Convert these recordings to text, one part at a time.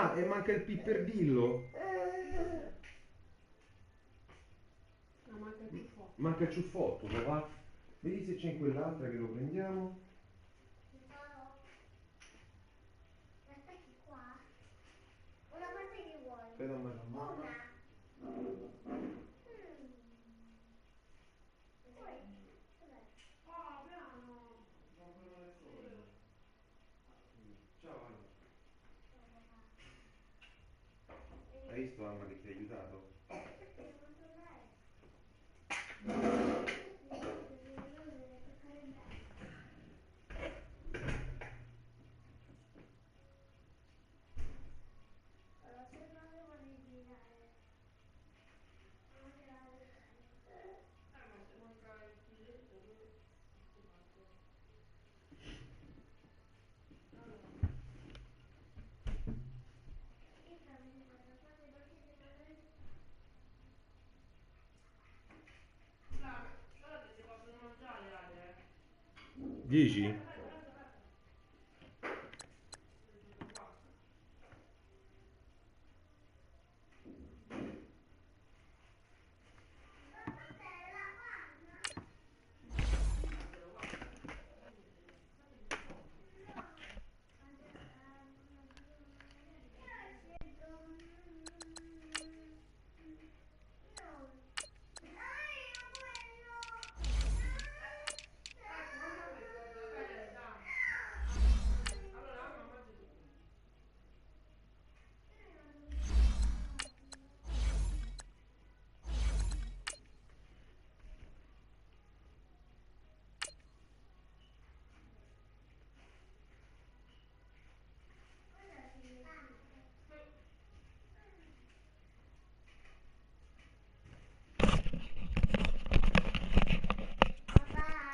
Ah, e manca il pipperdillo. No, manca il ciuffotto. Manca il ciuffotto, papà. Vedi se c'è in quell'altra che lo prendiamo. Aspetti qua. Una parte che vuoi? Aspetta un attimo. Una. Poi, dov'è? Oh, piano. Ciao Anna. Ciao papà. Hai visto mamma che ti ha aiutato? Devo tornare. Allora, se non devo girare. Non girare. Ma se manca il filetto, dove si parte? Allora. Io stavo dicendo, quando non ci devo andare. Guardate, si possono mangiare le ali, Dici?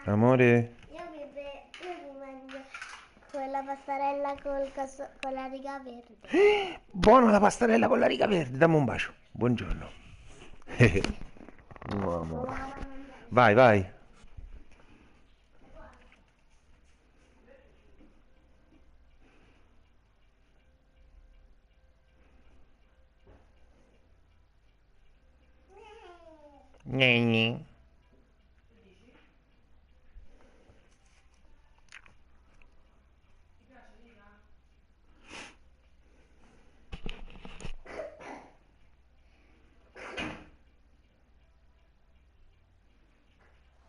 Amore? Io mi mangio quella pastarella con la riga verde. Buona la pastarella con la riga verde, dammi un bacio. Buongiorno. No, amore. Vai, vai. Gne.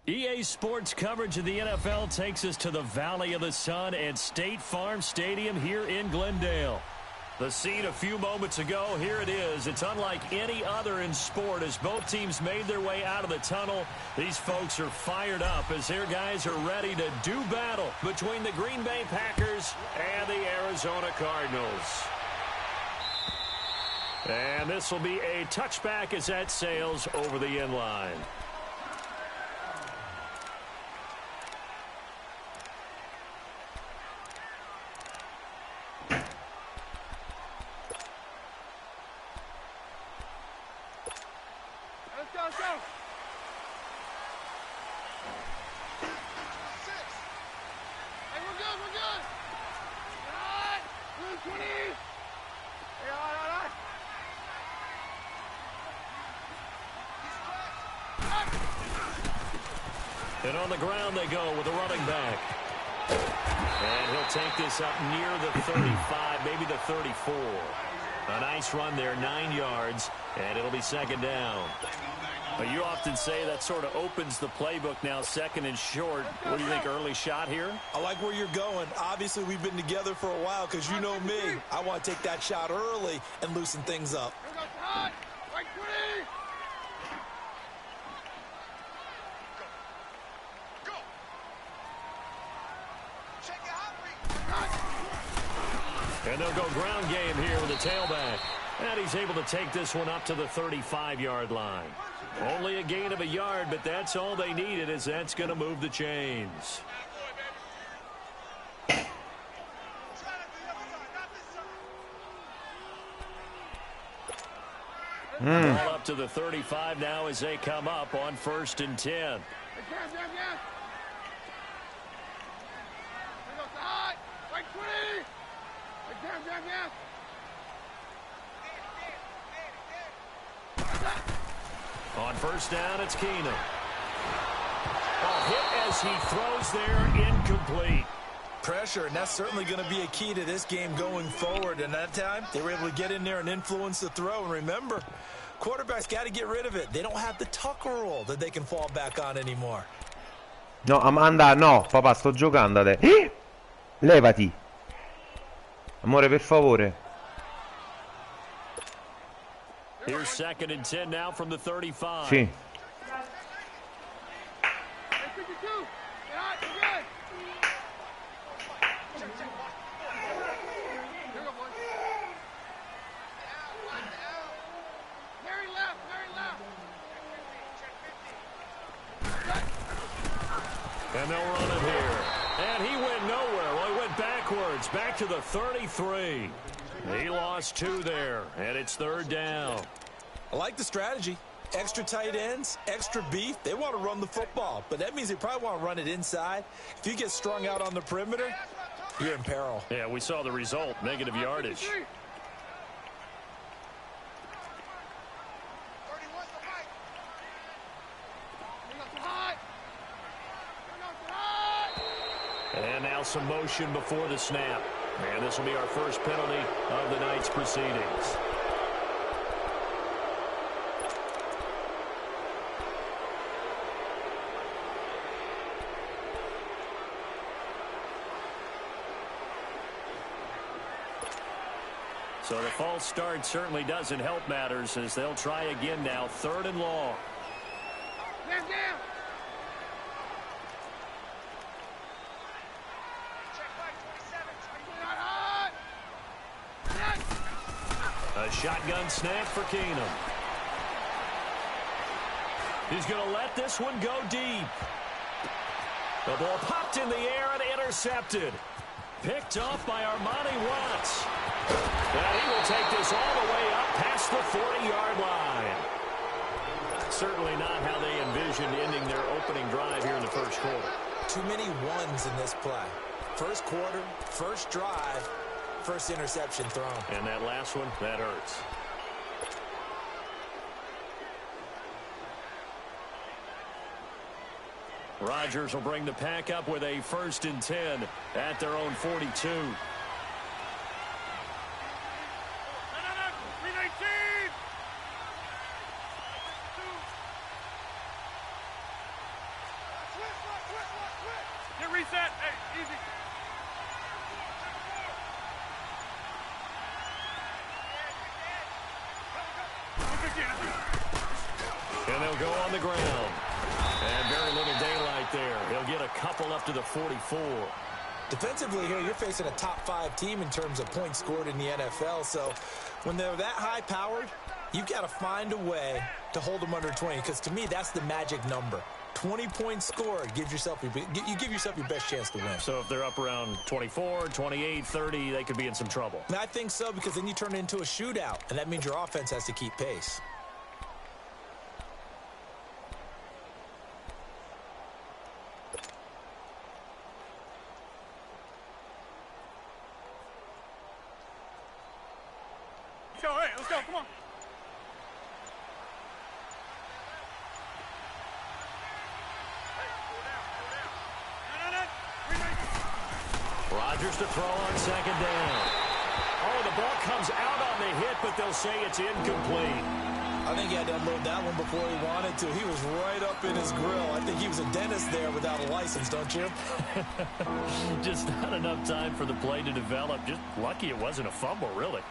EA Sports coverage of the NFL takes us to the Valley of the Sun at State Farm Stadium here in Glendale. The scene a few moments ago, here it is. It's unlike any other in sport as both teams made their way out of the tunnel. These folks are fired up as their guys are ready to do battle between the Green Bay Packers and the Arizona Cardinals. And this will be a touchback as that sails over the end line. And on the ground they go with a running back. And he'll take this up near the 35, maybe the 34. A nice run there, 9 yards, and it'll be second down. But you often say that sort of opens the playbook now, second and short. What do you think, early shot here? I like where you're going. Obviously, we've been together for a while because you know me. I want to take that shot early and loosen things up. And they'll go ground game here with the tailback. And he's able to take this one up to the 35-yard line. Only a gain of a yard, but that's all they needed, as that's going to move the chains. Ball up to the 35 now as they come up on 1st and 10. On first down, it's Keenum. A hit as he throws there, incomplete. Pressure, and that's certainly going to be a key to this game going forward. And that time, they were able to get in there and influence the throw. And remember, quarterbacks got to get rid of it. They don't have the Tucker rule that they can fall back on anymore. No, Amanda, no, papà, sto giocando adesso. Levati. Amore, per favore. Here's 2nd and 10 now from the 35. Sì. And they'll run it here. And he went nowhere. Well, he went backwards, back to the 33. He lost 2 there, and it's 3rd down. I like the strategy. Extra tight ends, extra beef. They want to run the football, but that means they probably want to run it inside. If you get strung out on the perimeter, you're in peril. Yeah, we saw the result, negative yardage. And now some motion before the snap. And this will be our first penalty of the night's proceedings. So the false start certainly doesn't help matters as they'll try again now, 3rd and long. A shotgun snap for Keenum. He's going to let this one go deep. The ball popped in the air and intercepted. Picked off by Armani Watts. And he will take this all the way up past the 40-yard line. Certainly not how they envisioned ending their opening drive here in the first quarter. Too many ones in this play. First quarter, first drive, first interception thrown. And that last one, that hurts. Rodgers will bring the pack up with a 1st and 10 at their own 42. And they'll go on the ground. And very little daylight there. He'll get a couple up to the 44. Defensively here, you're facing a top-5 team in terms of points scored in the NFL. So when they're that high-powered, you've got to find a way to hold them under 20. Because to me, that's the magic number. 20 points scored, you give yourself your best chance to win. So if they're up around 24, 28, 30, they could be in some trouble. And I think so, because then you turn it into a shootout, and that means your offense has to keep pace. Let's go, come on. Rodgers to throw on 2nd down. Oh, the ball comes out on the hit, but they'll say it's incomplete. I think he had to unload that one before he wanted to. He was right up in his grill. I think he was a dentist there without a license, don't you? Just not enough time for the play to develop. Just lucky it wasn't a fumble, really.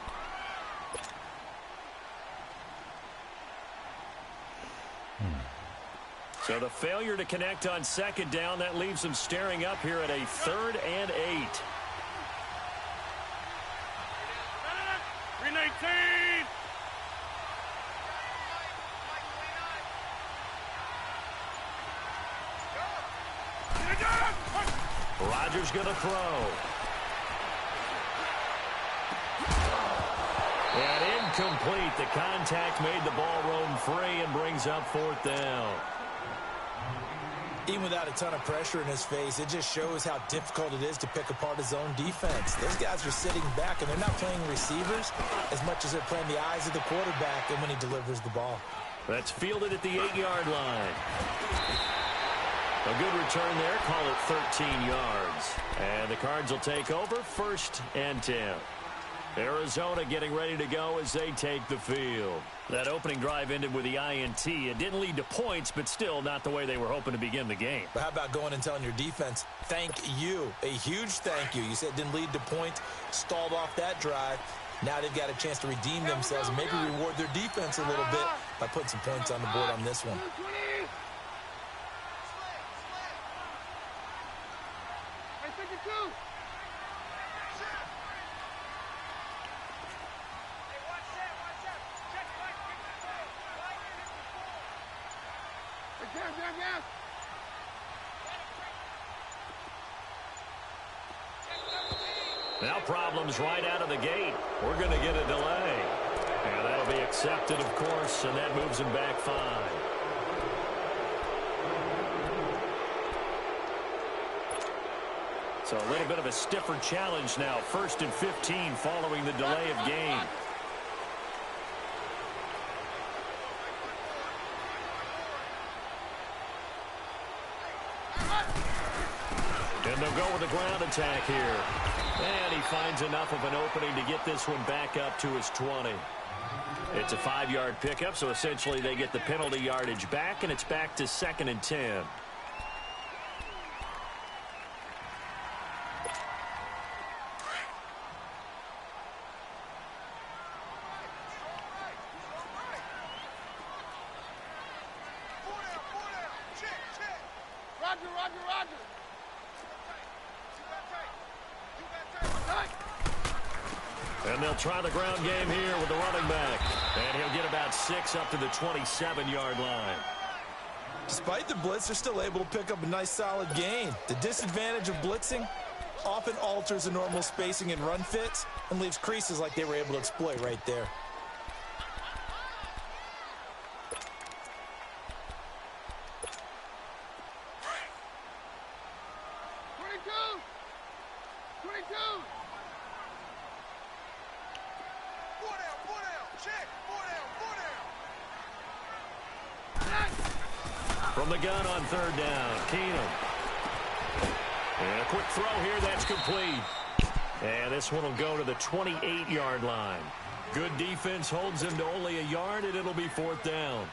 So the failure to connect on 2nd down, that leaves them staring up here at a 3rd and 8. 319. Rodgers going to throw. And incomplete. The contact made the ball roam free and brings up 4th down. Even without a ton of pressure in his face, it just shows how difficult it is to pick apart his own defense. Those guys are sitting back, and they're not playing receivers as much as they're playing the eyes of the quarterback and when he delivers the ball. That's fielded at the 8-yard line. A good return there. Call it 13 yards. And the Cards will take over 1st and 10. Arizona getting ready to go as they take the field. That opening drive ended with the INT. It didn't lead to points, but still not the way they were hoping to begin the game. But how about going and telling your defense, thank you, a huge thank you. You said it didn't lead to points, stalled off that drive. Now they've got a chance to redeem themselves and maybe reward their defense a little bit by putting some points on the board on this one. Now problems right out of the gate. We're going to get a delay. And that'll be accepted, of course, and that moves him back 5. So a little bit of a stiffer challenge now. 1st and 15 following the delay of game. And they'll go with the ground attack here. And he finds enough of an opening to get this one back up to his 20. It's a 5-yard pickup, so essentially they get the penalty yardage back, and it's back to 2nd and 10. And they'll try the ground game here with the running back. And he'll get about 6 up to the 27-yard line. Despite the blitz, they're still able to pick up a nice solid gain. The disadvantage of blitzing often alters the normal spacing and run fits and leaves creases like they were able to exploit right there. From the gun on 3rd down, Keenum. And a quick throw here, that's complete. And this one will go to the 28-yard line. Good defense holds him to only a yard, and it'll be 4th down.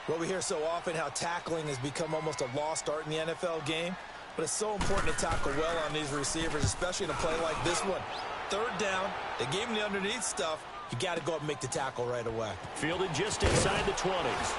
Well, we hear so often how tackling has become almost a lost art in the NFL game, but it's so important to tackle well on these receivers, especially in a play like this one. 3rd down, they gave him the underneath stuff. You got to go up and make the tackle right away. Fielded just inside the 20s.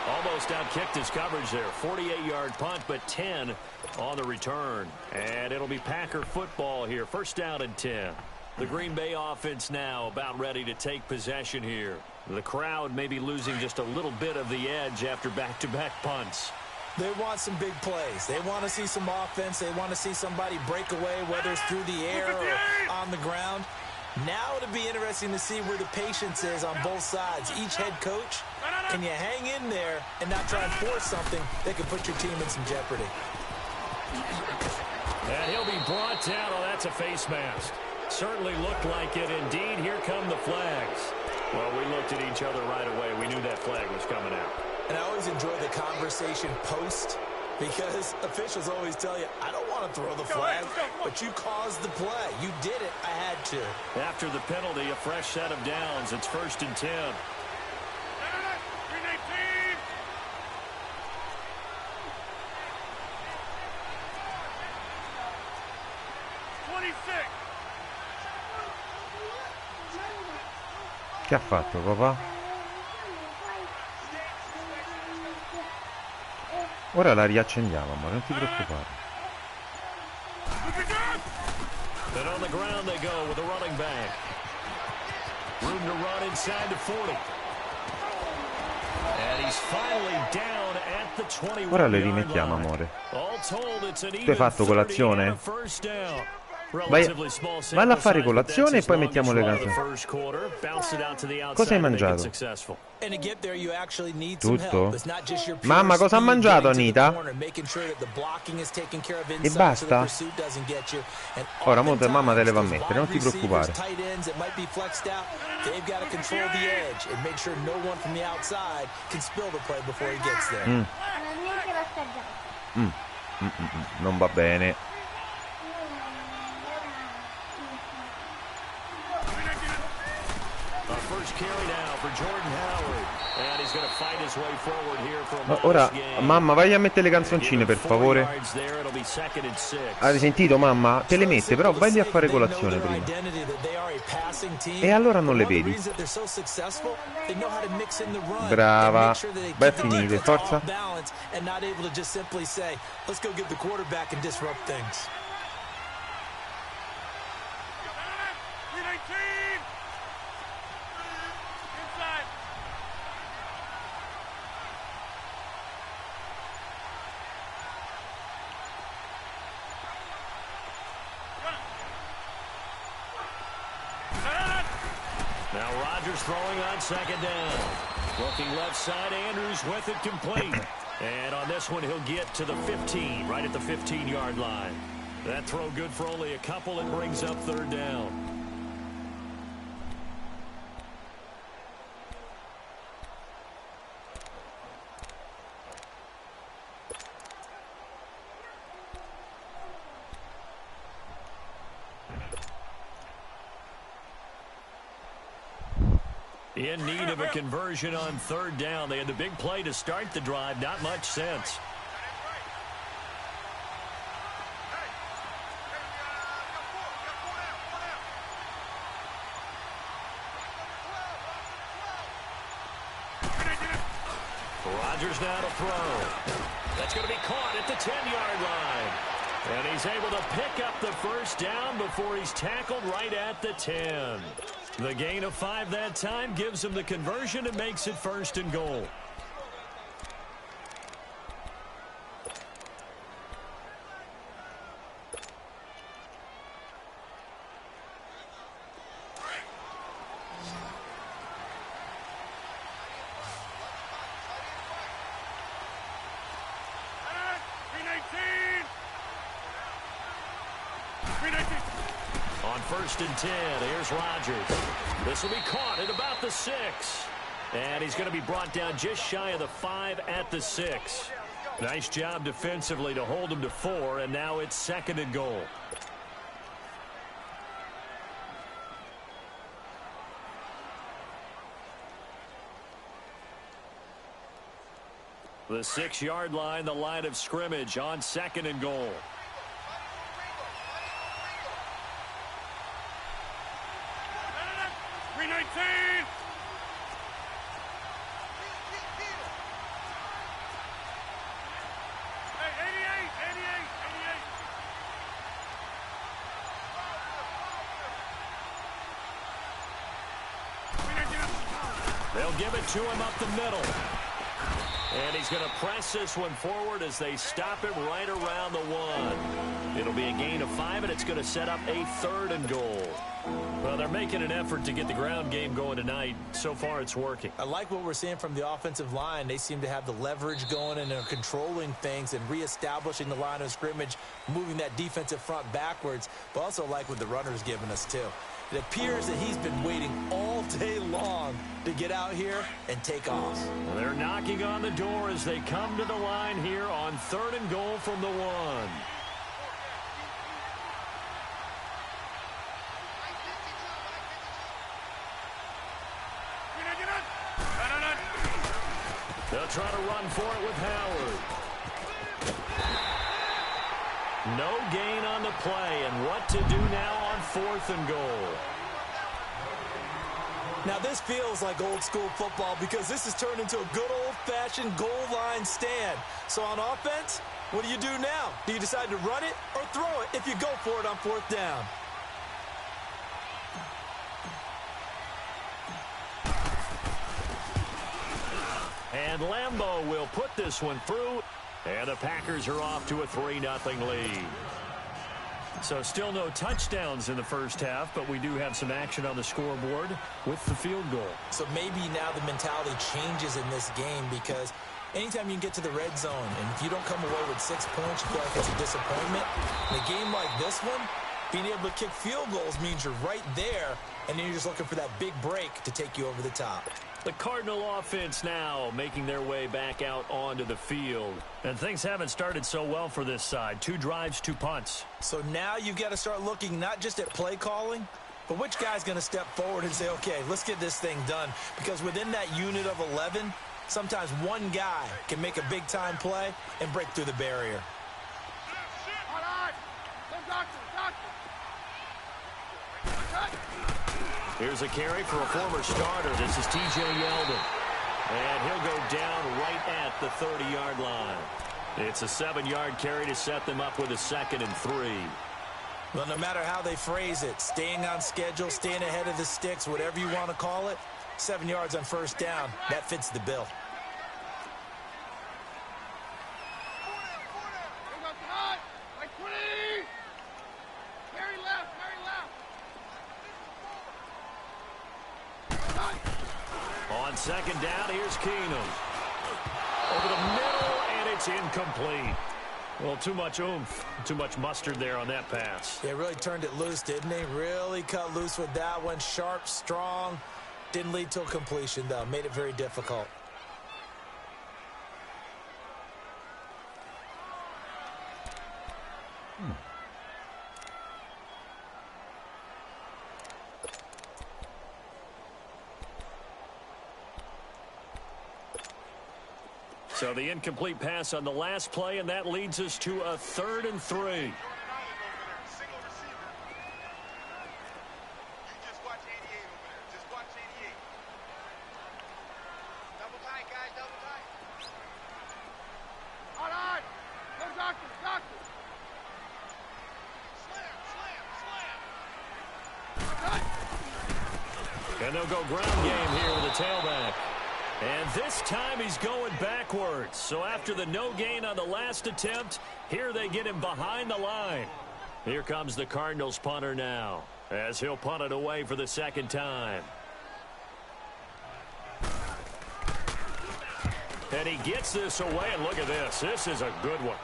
Almost outkicked his coverage there. 48-yard punt, but 10 on the return. And it'll be Packer football here. 1st down and 10. The Green Bay offense now about ready to take possession here. The crowd may be losing just a little bit of the edge after back-to-back punts. They want some big plays. They want to see some offense. They want to see somebody break away, whether it's through the air or on the ground. Now it'll be interesting to see where the patience is on both sides. Each head coach, can you hang in there and not try and force something that could put your team in some jeopardy? And he'll be brought down. Oh, that's a face mask. Certainly looked like it. Indeed, here come the flags. Well, we looked at each other right away. We knew that flag was coming out. And I always enjoy the conversation post, because officials always tell you, I don't want to throw the flag, but you caused the play. You did it. I had to. After the penalty, a fresh set of downs. It's 1st and 10. 26. Che ha fatto, papà? Ora la riaccendiamo, amore, non ti preoccupare. And on the ground they go with the running back. Room to run inside the 40. And he's finally down at the 21. Ora le rimettiamo, amore. All told, it's an Tu hai fatto colazione? Valla a fare colazione e poi mettiamo le canzoni. Cosa hai mangiato? Tutto? Mamma, cosa ha mangiato Anita? E basta? Ora mamma te le va a mettere, non ti preoccupare. Non va bene. Ora, mamma, vai a mettere le canzoncine, per favore. Hai sentito, mamma? Te le mette, però vai lì a fare colazione prima. E allora non le vedi. Brava. Vai a finire, forza. Now Rodgers throwing on second down. Looking left side, Andrews with it complete. And on this one, he'll get to the 15, right at the 15-yard line. That throw good for only a couple. It brings up third down. In need of a conversion on third down. They had the big play to start the drive. Not much sense. Rodgers now to throw. That's going to be caught at the 10-yard line. And he's able to pick up the first down before he's tackled right at the 10. The gain of 5 that time gives him the conversion and makes it first and goal. On first and 10, here's Rodgers. This will be caught at about the 6. And he's going to be brought down just shy of the 5 at the 6. Nice job defensively to hold him to 4, and now it's second and goal. The 6-yard line, the line of scrimmage on second and goal. They'll give it to him up the middle. And he's going to press this one forward as they stop him right around the 1. It'll be a gain of 5, and it's going to set up a third and goal. Well, they're making an effort to get the ground game going tonight. So far, it's working. I like what we're seeing from the offensive line. They seem to have the leverage going and are controlling things and reestablishing the line of scrimmage, moving that defensive front backwards, but also like what the runner's giving us, too. It appears that he's been waiting all day long to get out here and take off. They're knocking on the door as they come to the line here on third and goal from the 1. They'll try to run for it with Howard. No gain on the play, and what to do now on fourth and goal. Now this feels like old school football because this has turned into a good old-fashioned goal line stand. So on offense, what do you do now? Do you decide to run it or throw it if you go for it on fourth down? And Lambeau will put this one through. And the Packers are off to a 3-0 lead. So still no touchdowns in the first half, but we do have some action on the scoreboard with the field goal. So maybe now the mentality changes in this game, because anytime you can get to the red zone, and if you don't come away with 6 points, you feel like it's a disappointment. In a game like this one, being able to kick field goals means you're right there, and then you're just looking for that big break to take you over the top. The Cardinal offense now making their way back out onto the field. And things haven't started so well for this side. 2 drives, 2 punts. So now you've got to start looking not just at play calling, but which guy's going to step forward and say, okay, let's get this thing done. Because within that unit of 11, sometimes one guy can make a big-time play and break through the barrier. All right. Doctor. Here's a carry for a former starter. This is T.J. Yeldon. And he'll go down right at the 30-yard line. It's a 7-yard carry to set them up with a 2nd and 3. Well, no matter how they phrase it, staying on schedule, staying ahead of the sticks, whatever you want to call it, 7 yards on first down, that fits the bill. On 2nd down, here's Keenum. Over the middle, and it's incomplete. Well, too much oomph, too much mustard there on that pass. Yeah, really turned it loose, didn't he? Really cut loose with that one. Sharp, strong. Didn't lead to a completion, though. Made it very difficult. So the incomplete pass on the last play, and that leads us to a 3rd and 3. All right. Go, doctor. And they'll go ground game here with a tailback. And this time he's going backwards. So after the no gain on the last attempt, here they get him behind the line. Here comes the Cardinals punter now, as he'll punt it away for the 2nd time. And he gets this away, and look at this. This is a good one.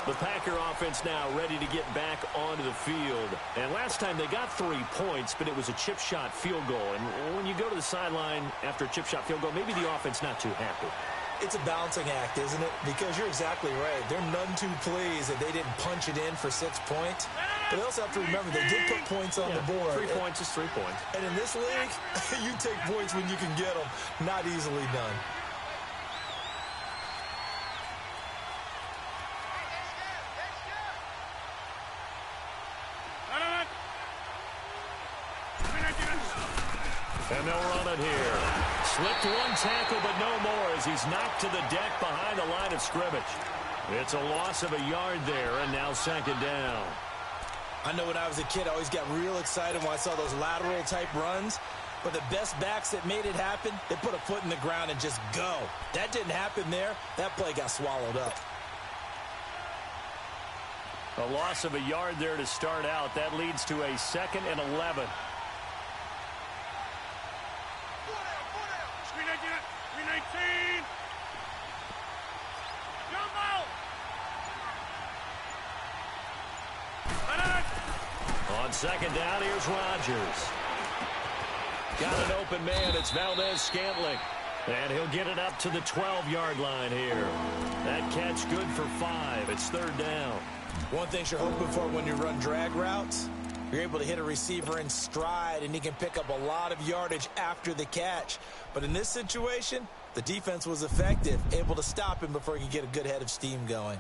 The Packer offense now ready to get back onto the field. And last time they got 3 points, but it was a chip shot field goal. And when you go to the sideline after a chip shot field goal, maybe the offense not too happy. It's a balancing act, isn't it? Because you're exactly right. They're none too pleased that they didn't punch it in for 6 points. But they also have to remember they did put points on the board. 3 points is 3 points. And in this league, you take points when you can get them. Not easily done. And they'll run it here. Slipped 1 tackle, but no more as he's knocked to the deck behind the line of scrimmage. It's a loss of a yard there, and now 2nd down. I know when I was a kid, I always got real excited when I saw those lateral-type runs. But the best backs that made it happen, they put a foot in the ground and just go. That didn't happen there. That play got swallowed up. A loss of a yard there to start out. That leads to a 2nd and 11. Green 18. Jump out. On 2nd down, here's Rodgers. Got an open man. It's Valdez-Scantling. And he'll get it up to the 12-yard line here. That catch good for 5. It's 3rd down. One thing you're hoping for when you run drag routes, you're able to hit a receiver in stride, and he can pick up a lot of yardage after the catch. But in this situation, the defense was effective, able to stop him before he could get a good head of steam going.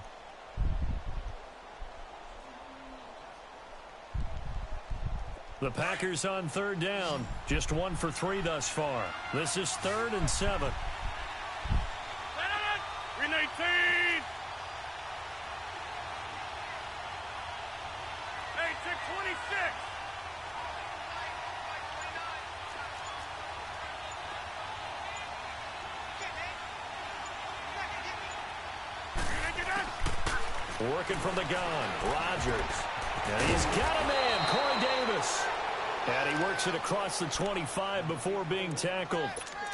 The Packers on 3rd down. Just 1 for 3 thus far. This is 3rd and 7. Green 18. Hey, 26. Working from the gun, Rodgers. And he's got a man, Corey Davis. And he works it across the 25 before being tackled.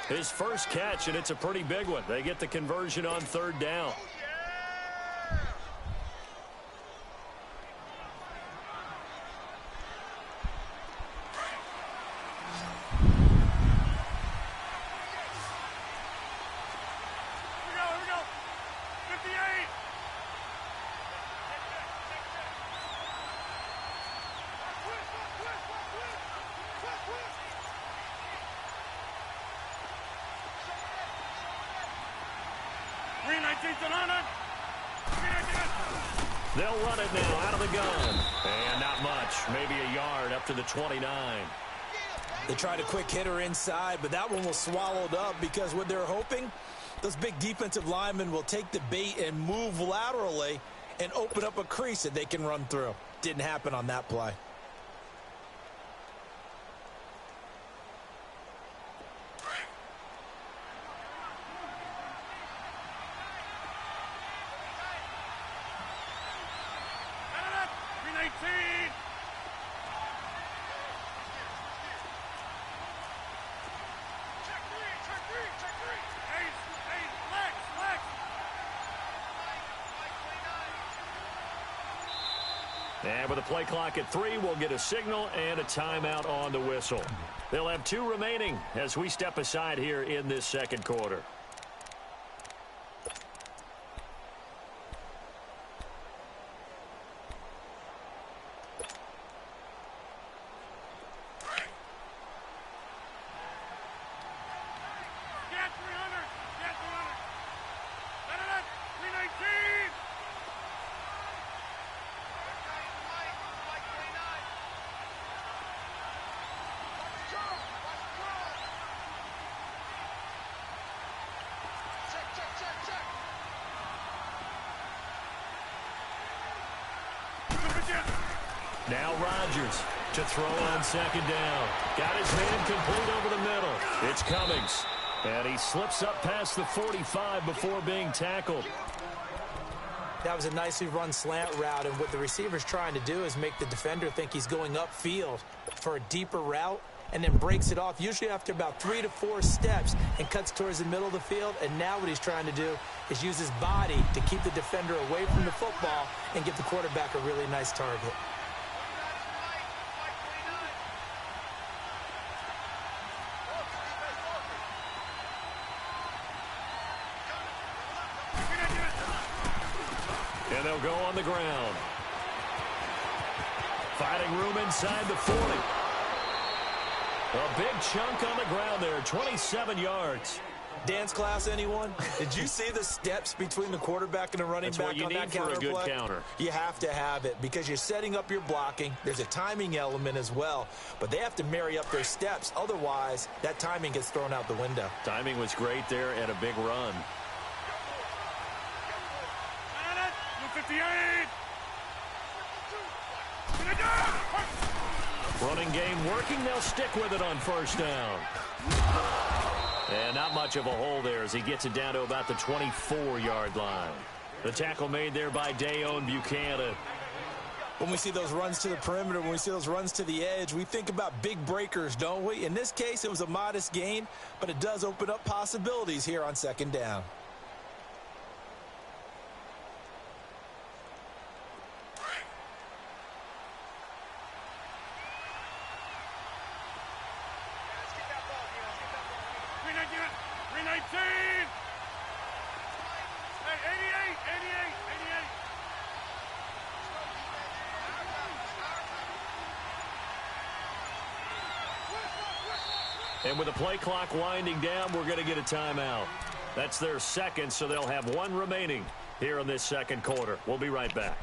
His first catch, and it's a pretty big one. They get the conversion on third down. Here we go. 58. They'll run it now out of the gun. And not much. Maybe a yard up to the 29. They tried a quick hitter inside, but that one was swallowed up because what they're hoping, those big defensive linemen will take the bait and move laterally and open up a crease that they can run through. Didn't happen on that play. And with the play clock at 3, we'll get a signal and a timeout on the whistle. They'll have 2 remaining as we step aside here in this second quarter. Now Rodgers to throw on second down. Got his man complete over the middle. It's Cummings. And he slips up past the 45 before being tackled. That was a nicely run slant route, and what the receiver's trying to do is make the defender think he's going upfield for a deeper route and then breaks it off, usually after about 3 to 4 steps, and cuts towards the middle of the field. And now what he's trying to do is use his body to keep the defender away from the football and give the quarterback a really nice target. And they'll go on the ground. Fighting room inside the 40. A big chunk on the ground there, 27 yards. Dance class, anyone? Did you see the steps between the quarterback and the running back on that counter play? That's what you need for a good counter. You have to have it because you're setting up your blocking. There's a timing element as well, but they have to marry up their steps. Otherwise, that timing gets thrown out the window. Timing was great there and a big run. 58. Running game working. They'll stick with it on first down. And not much of a hole there as he gets it down to about the 24-yard line. The tackle made there by Dayon Buchanan. When we see those runs to the perimeter, when we see those runs to the edge, we think about big breakers, don't we? In this case, it was a modest gain, but it does open up possibilities here on second down. And with the play clock winding down, we're going to get a timeout. That's their second, so they'll have 1 remaining here in this second quarter. We'll be right back.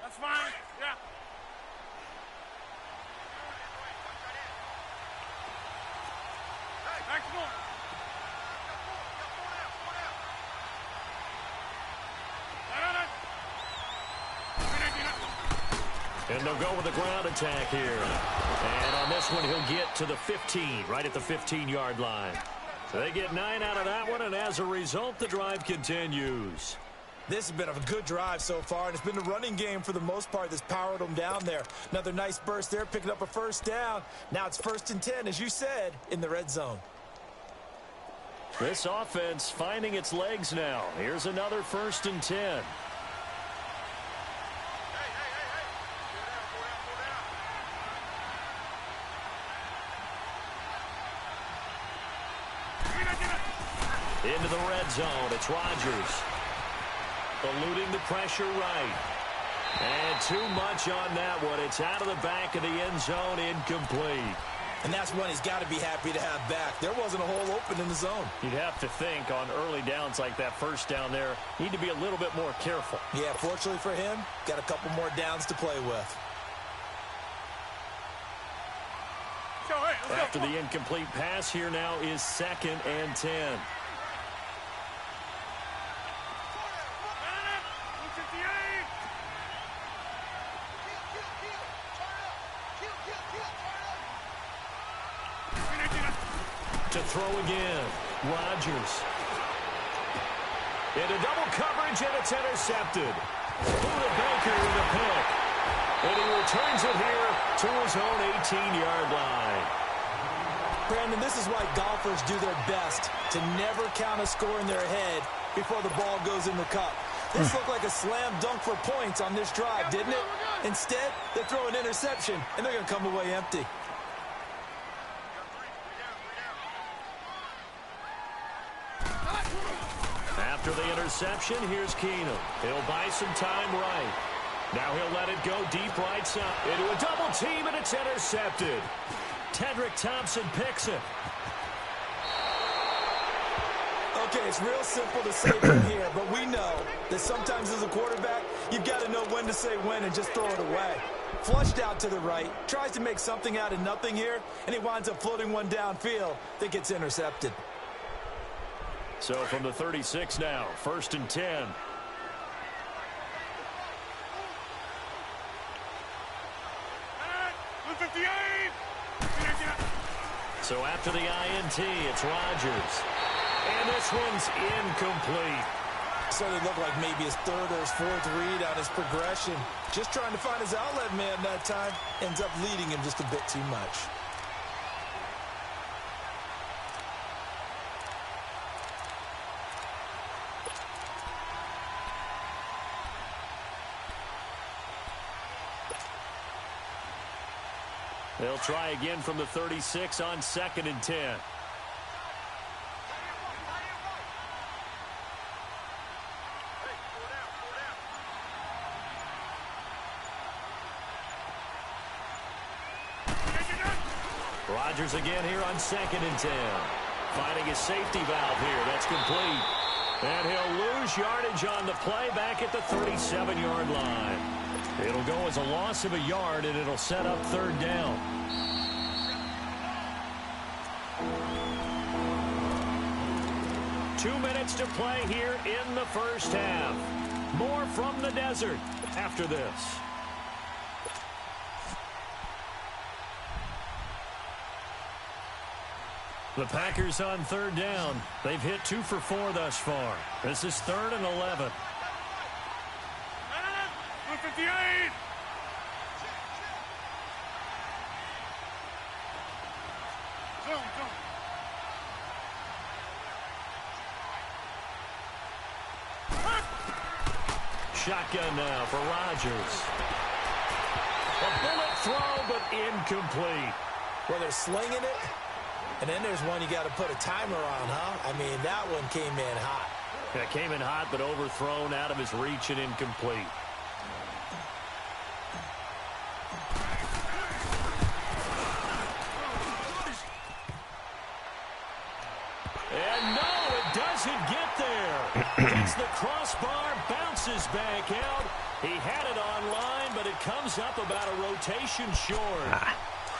That's fine. Yeah. Maximum. And they'll go with the ground attack here. And on this one, he'll get to the 15, right at the 15-yard line. So they get 9 out of that one, and as a result, the drive continues. This has been a good drive so far, and it's been the running game for the most part that's powered them down there. Another nice burst there, picking up a first down. Now it's 1st and 10, as you said, in the red zone. This offense finding its legs now. Here's another 1st and 10. Into the red zone. It's Rodgers. Eluding the pressure right. And too much on that one. It's out of the back of the end zone, incomplete. And that's one he's got to be happy to have back. There wasn't a hole open in the zone. You'd have to think on early downs like that first down there, need to be a little bit more careful. Yeah, fortunately for him, got a couple more downs to play with. After the incomplete pass, here now is 2nd and 10. To throw again, Rodgers. Into double coverage, and it's intercepted. Buda Baker with a pick. And he returns it here to his own 18-yard line. Brandon, this is why golfers do their best to never count a score in their head before the ball goes in the cup. This looked like a slam dunk for points on this drive, didn't it? Instead, they throw an interception, and they're going to come away empty. After the interception, here's Keenum. He'll buy some time right. Now he'll let it go deep right side. Into a double team, and it's intercepted. Tedrick Thompson picks it. Okay, it's real simple to say from here, but we know that sometimes as a quarterback, you've got to know when to say when and just throw it away. Flushed out to the right, tries to make something out of nothing here, and he winds up floating one downfield that gets intercepted. So from the 36 now, 1st and 10. So after the INT, it's Rodgers. And this one's incomplete. So it looked like maybe his 3rd or his 4th read on his progression. Just trying to find his outlet man that time. Ends up leading him just a bit too much. They'll try again from the 36 on 2nd and 10. Rodgers again here on 2nd and 10. Finding a safety valve here. That's complete. And he'll lose yardage on the play back at the 37-yard line. It'll go as a loss of a yard, and it'll set up 3rd down. Two minutes to play here in the first half. More from the desert after this. The Packers on 3rd down. They've hit 2 for 4 thus far. This is 3rd and 11. 58! Zone. Shotgun now for Rodgers. A bullet throw, but incomplete. Well, they're slinging it, and then there's one you got to put a timer on, huh? I mean, that one came in hot. Yeah, came in hot, but overthrown, out of his reach and incomplete. And no, it doesn't get there. Gets the crossbar, bounces back out. He had it on line, but it comes up about a rotation short.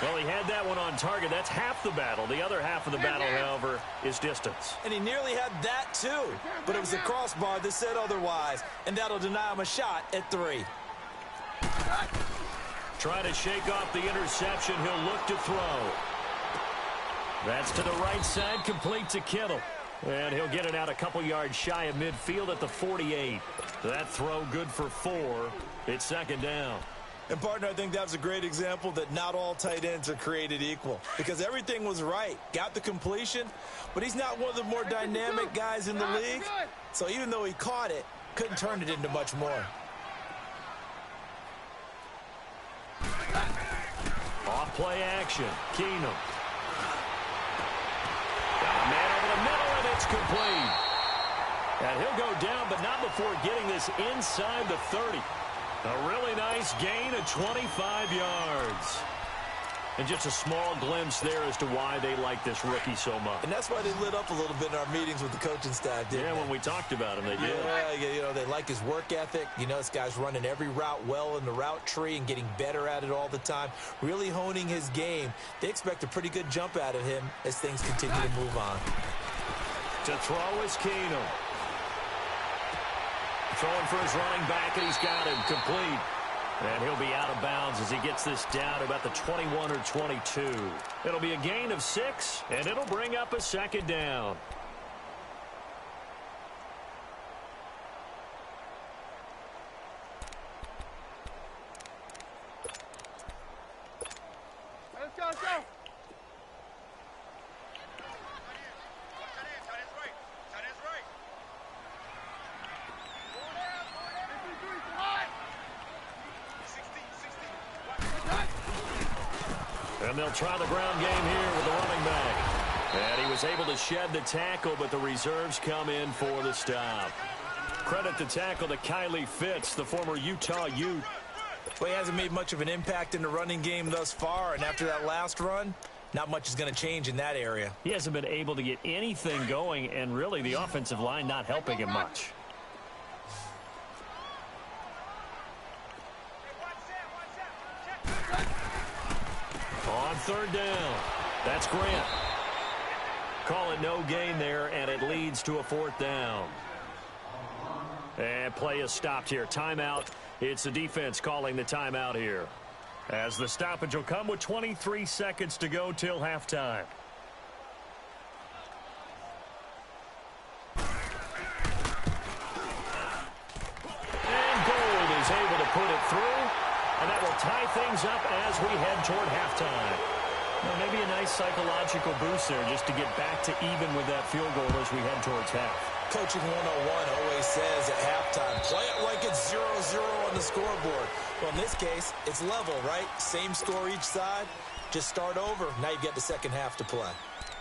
Well, he had that one on target. That's half the battle. The other half of the battle, however, is distance. And he nearly had that, too. But it was the crossbar that said otherwise. And that'll deny him a shot at 3. Trying to shake off the interception. He'll look to throw. That's to the right side, complete to Kittle. And he'll get it out a couple yards shy of midfield at the 48. That throw good for 4. It's second down. And, partner, I think that was a great example that not all tight ends are created equal. Because everything was right. Got the completion, but he's not one of the more dynamic guys in the league. So even though he caught it, couldn't turn it into much more. Off play action. Keenum. Got a man over the middle, and it's complete. And he'll go down, but not before getting this inside the 30. A really nice gain of 25 yards. And just a small glimpse there as to why they like this rookie so much. And that's why they lit up a little bit in our meetings with the coaching staff, didn't they? When we talked about him, they did. Yeah, you know, they like his work ethic. You know, this guy's running every route well in the route tree and getting better at it all the time, really honing his game. They expect a pretty good jump out of him as things continue to move on. To throw is Keenum. Throwing for his running back, and he's got him complete. And he'll be out of bounds as he gets this down to about the 21 or 22. It'll be a gain of 6, and it'll bring up a second down. Let's go, let's go. And they'll try the ground game here with the running back. And he was able to shed the tackle, but the reserves come in for the stop. Credit the tackle to Kylie Fitz, the former Utah Ute. Well, he hasn't made much of an impact in the running game thus far, and after that last run, not much is going to change in that area. He hasn't been able to get anything going, and really the offensive line not helping him much. On third down, that's Grant. Call it no gain there, and it leads to a 4th down. And play is stopped here. Timeout. It's the defense calling the timeout here, as the stoppage will come with 23 seconds to go till halftime. And Gold is able to put it through, and that will tie things up as we head toward halftime. Well, maybe a nice psychological boost there just to get back to even with that field goal as we head towards half. Coaching 101 always says at halftime, play it like it's 0-0 on the scoreboard. Well, in this case, it's level, right? Same score each side. Just start over. Now you get the second half to play.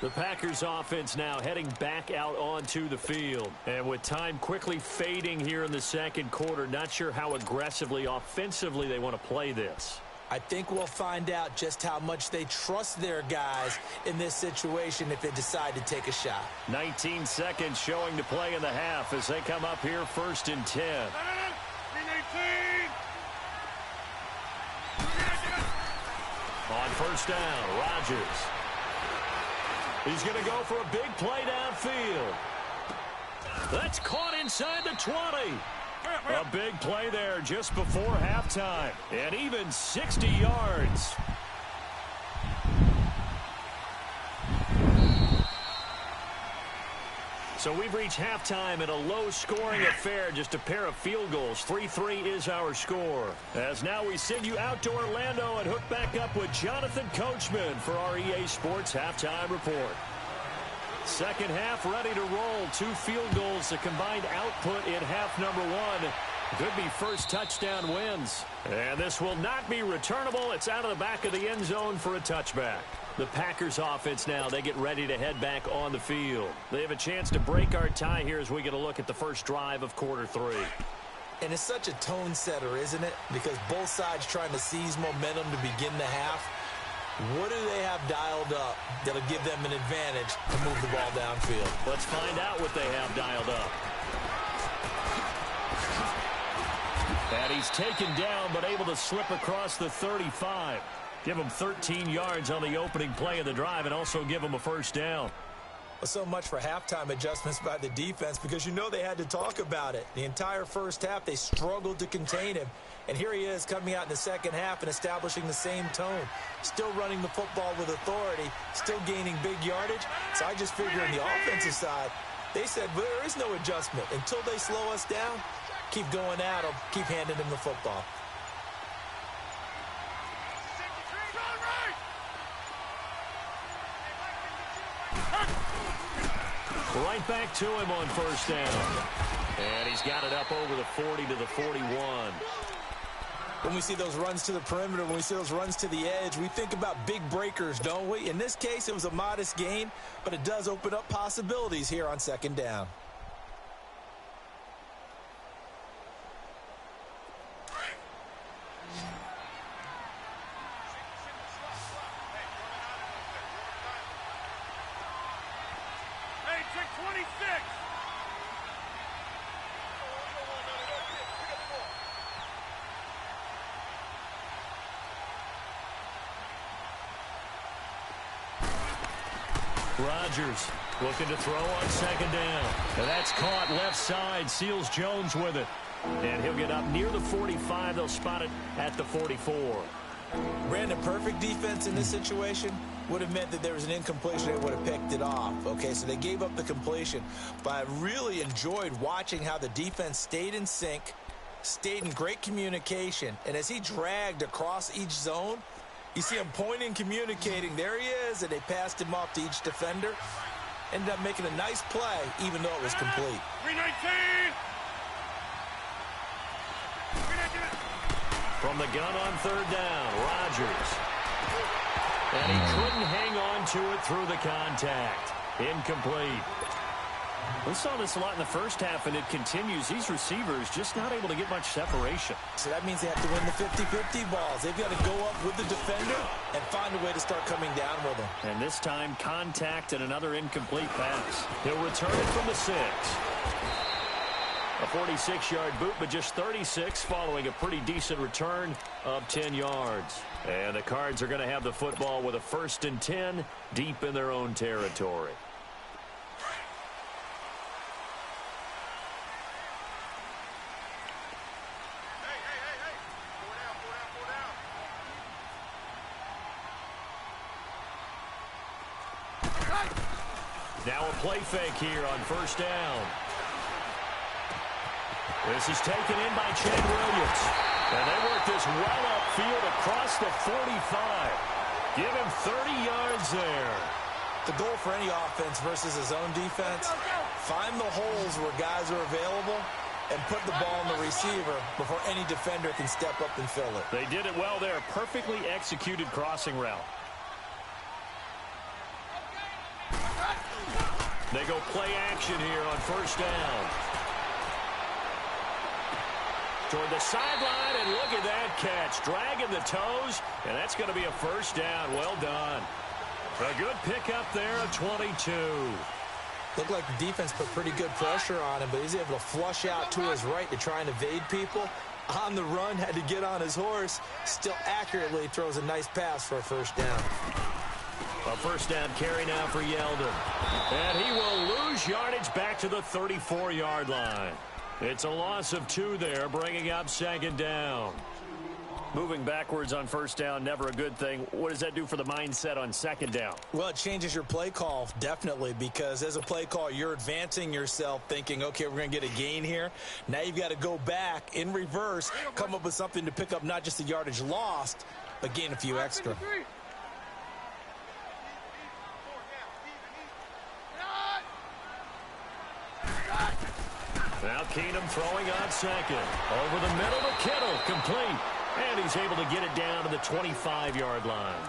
The Packers offense now heading back out onto the field. And with time quickly fading here in the second quarter, not sure how aggressively, offensively they want to play this. I think we'll find out just how much they trust their guys in this situation if they decide to take a shot. 19 seconds showing to play in the half as they come up here 1st and 10. On first down, Rodgers. He's going to go for a big play downfield. That's caught inside the 20. A big play there just before halftime, and even 60 yards. So we've reached halftime in a low-scoring affair, just a pair of field goals. 3-3 is our score. As now we send you out to Orlando and hook back up with Jonathan Coachman for our EA Sports Halftime Report. Second half ready to roll. 2 field goals, the combined output in half number 1. Could be first touchdown wins. And this will not be returnable. It's out of the back of the end zone for a touchback. The Packers offense now, they get ready to head back on the field. They have a chance to break our tie here as we get a look at the first drive of quarter 3. And it's such a tone setter, isn't it? Because both sides trying to seize momentum to begin the half. What do they have dialed up that'll give them an advantage to move the ball downfield? Let's find out what they have dialed up. And he's taken down but able to slip across the 35. Give him 13 yards on the opening play of the drive and also give him a first down. Well, so much for halftime adjustments by the defense, because you know they had to talk about it. The entire first half, they struggled to contain him. And here he is coming out in the second half and establishing the same tone. Still running the football with authority, still gaining big yardage. So I just figure on the offensive side, they said, well, there is no adjustment. Until they slow us down, keep going at them, keep handing them the football. Right back to him on first down. And he's got it up over the 40 to the 41. When we see those runs to the perimeter, when we see those runs to the edge, we think about big breakers, don't we? In this case, it was a modest gain, but it does open up possibilities here on second down. Hey, check 26. Rodgers looking to throw on second down. And that's caught left side. Seals Jones with it. And he'll get up near the 45. They'll spot it at the 44. Brandon, perfect defense in this situation would have meant that there was an incompletion. They would have picked it off. Okay, so they gave up the completion. But I really enjoyed watching how the defense stayed in sync, stayed in great communication. And as he dragged across each zone, you see him pointing, communicating. There he is, and they passed him off to each defender. Ended up making a nice play, even though it was complete. 319. From the gun on third down, Rodgers. And he couldn't hang on to it through the contact. Incomplete. We saw this a lot in the first half, and it continues. These receivers just not able to get much separation. So that means they have to win the 50-50 balls. They've got to go up with the defender and find a way to start coming down with him. And this time, contact and another incomplete pass. He'll return it from the 6. A 46-yard boot, but just 36 following a pretty decent return of 10 yards. And the Cards are going to have the football with a 1st and 10 deep in their own territory. Now a play fake here on first down. This is taken in by Chad Williams. And they work this well upfield across the 45. Give him 30 yards there. The goal for any offense versus his own defense, find the holes where guys are available and put the ball in the receiver before any defender can step up and fill it. They did it well there. Perfectly executed crossing route. They go play action here on first down. Toward the sideline, and look at that catch. Dragging the toes, and that's going to be a first down. Well done. A good pickup there of 22. Looked like the defense put pretty good pressure on him, but he's able to flush out to his right to try and evade people. On the run, had to get on his horse. Still accurately throws a nice pass for a first down. A first down carry now for Yeldon. And he will lose yardage back to the 34-yard line. It's a loss of 2 there, bringing up second down. Moving backwards on first down, never a good thing. What does that do for the mindset on second down? Well, it changes your play call, definitely, because as a play call, you're advancing yourself thinking, okay, we're going to get a gain here. Now you've got to go back in reverse, come up with something to pick up not just the yardage lost, but gain a few extra. Now Keenum throwing on second. Over the middle to Kittle, complete. And he's able to get it down to the 25-yard line.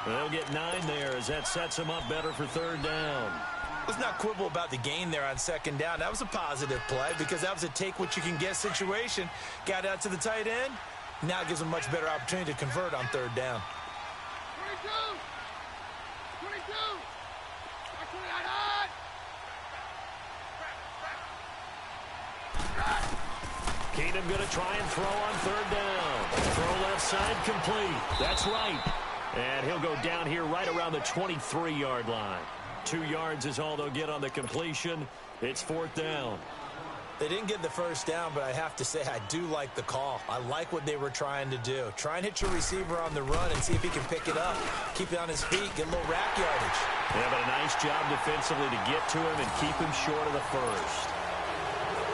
They'll get 9 there as that sets him up better for third down. Let's not quibble about the gain there on second down. That was a positive play because that was a take-what-you-can-get situation. Got out to the tight end. Now it gives him a much better opportunity to convert on third down. 22. Keenum going to try and throw on third down. Throw left side complete. That's right. And he'll go down here right around the 23-yard line. 2 yards is all they'll get on the completion. It's 4th down. They didn't get the first down, but I have to say I do like the call. I like what they were trying to do. Try and hit your receiver on the run and see if he can pick it up. Keep it on his feet, get a little rack yardage. Yeah, but a nice job defensively to get to him and keep him short of the first.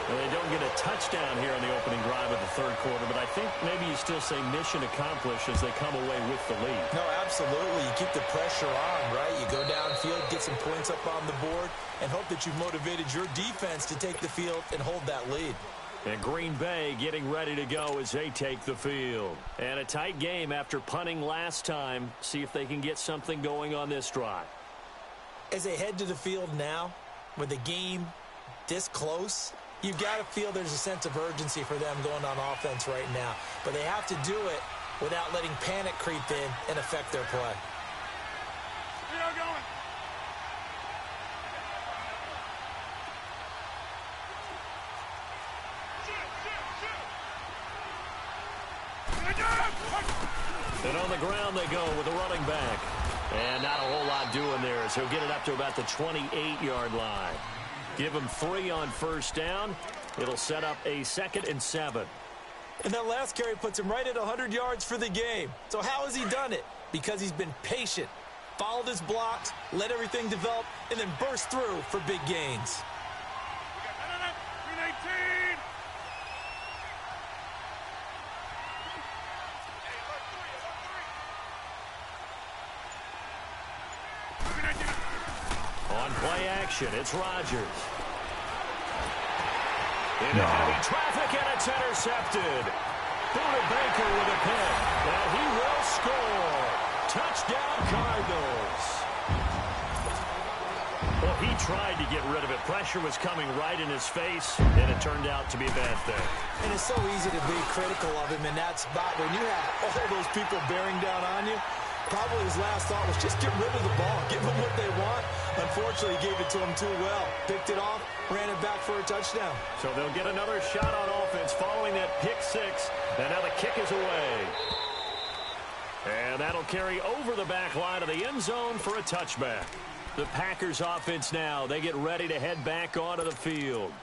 Well, they don't get a touchdown here on the opening drive of the 3rd quarter, but I think maybe you still say mission accomplished as they come away with the lead. No, absolutely. You keep the pressure on, right? You go downfield, get some points up on the board, and hope that you've motivated your defense to take the field and hold that lead. And Green Bay getting ready to go as they take the field. And a tight game after punting last time. See if they can get something going on this drive. As they head to the field now, with the game this close, you've got to feel there's a sense of urgency for them going on offense right now. But they have to do it without letting panic creep in and affect their play. We are going. And on the ground they go with the running back. And not a whole lot doing there as he'll get it up to about the 28-yard line. Give him 3 on first down. It'll set up a 2nd and 7. And that last carry puts him right at 100 yards for the game. So how has he done it? Because he's been patient, followed his blocks, let everything develop, and then burst through for big gains. 319. On play action, it's Rodgers. Into heavy traffic, and it's intercepted. Buda Baker with a pick, and he will score. Touchdown, Cardinals. Well, he tried to get rid of it. Pressure was coming right in his face, and it turned out to be a bad thing. And it's so easy to be critical of him in that spot when you have all those people bearing down on you. Probably his last thought was just get rid of the ball, give them what they want. Unfortunately, he gave it to them too well. Picked it off, ran it back for a touchdown. So they'll get another shot on offense following that pick 6. And now the kick is away. And that'll carry over the back line of the end zone for a touchback. The Packers offense now, they get ready to head back onto the field.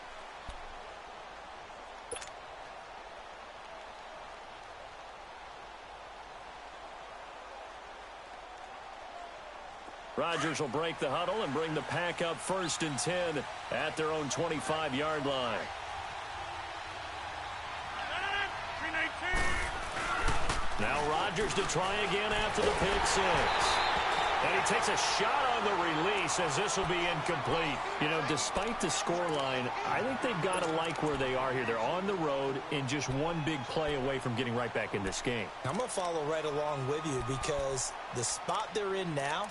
Rodgers will break the huddle and bring the pack up 1st and 10 at their own 25-yard line. 319. Now Rodgers to try again after the pick 6. And he takes a shot on the release as this will be incomplete. You know, despite the scoreline, I think they've got to like where they are here. They're on the road and just one big play away from getting right back in this game. I'm going to follow right along with you because the spot they're in now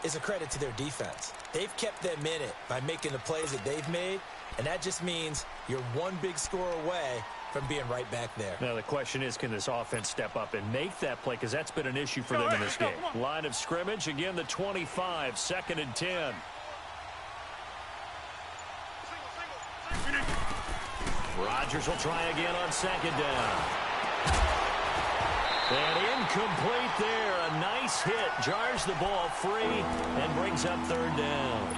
is a credit to their defense. They've kept them in it by making the plays that they've made, and that just means you're one big score away from being right back there. Now the question is, can this offense step up and make that play, because that's been an issue for them in this game. Line of scrimmage, again the 25, 2nd and 10. Rodgers will try again on 2nd down. And incomplete there. A nice hit. Jars the ball free and brings up 3rd down.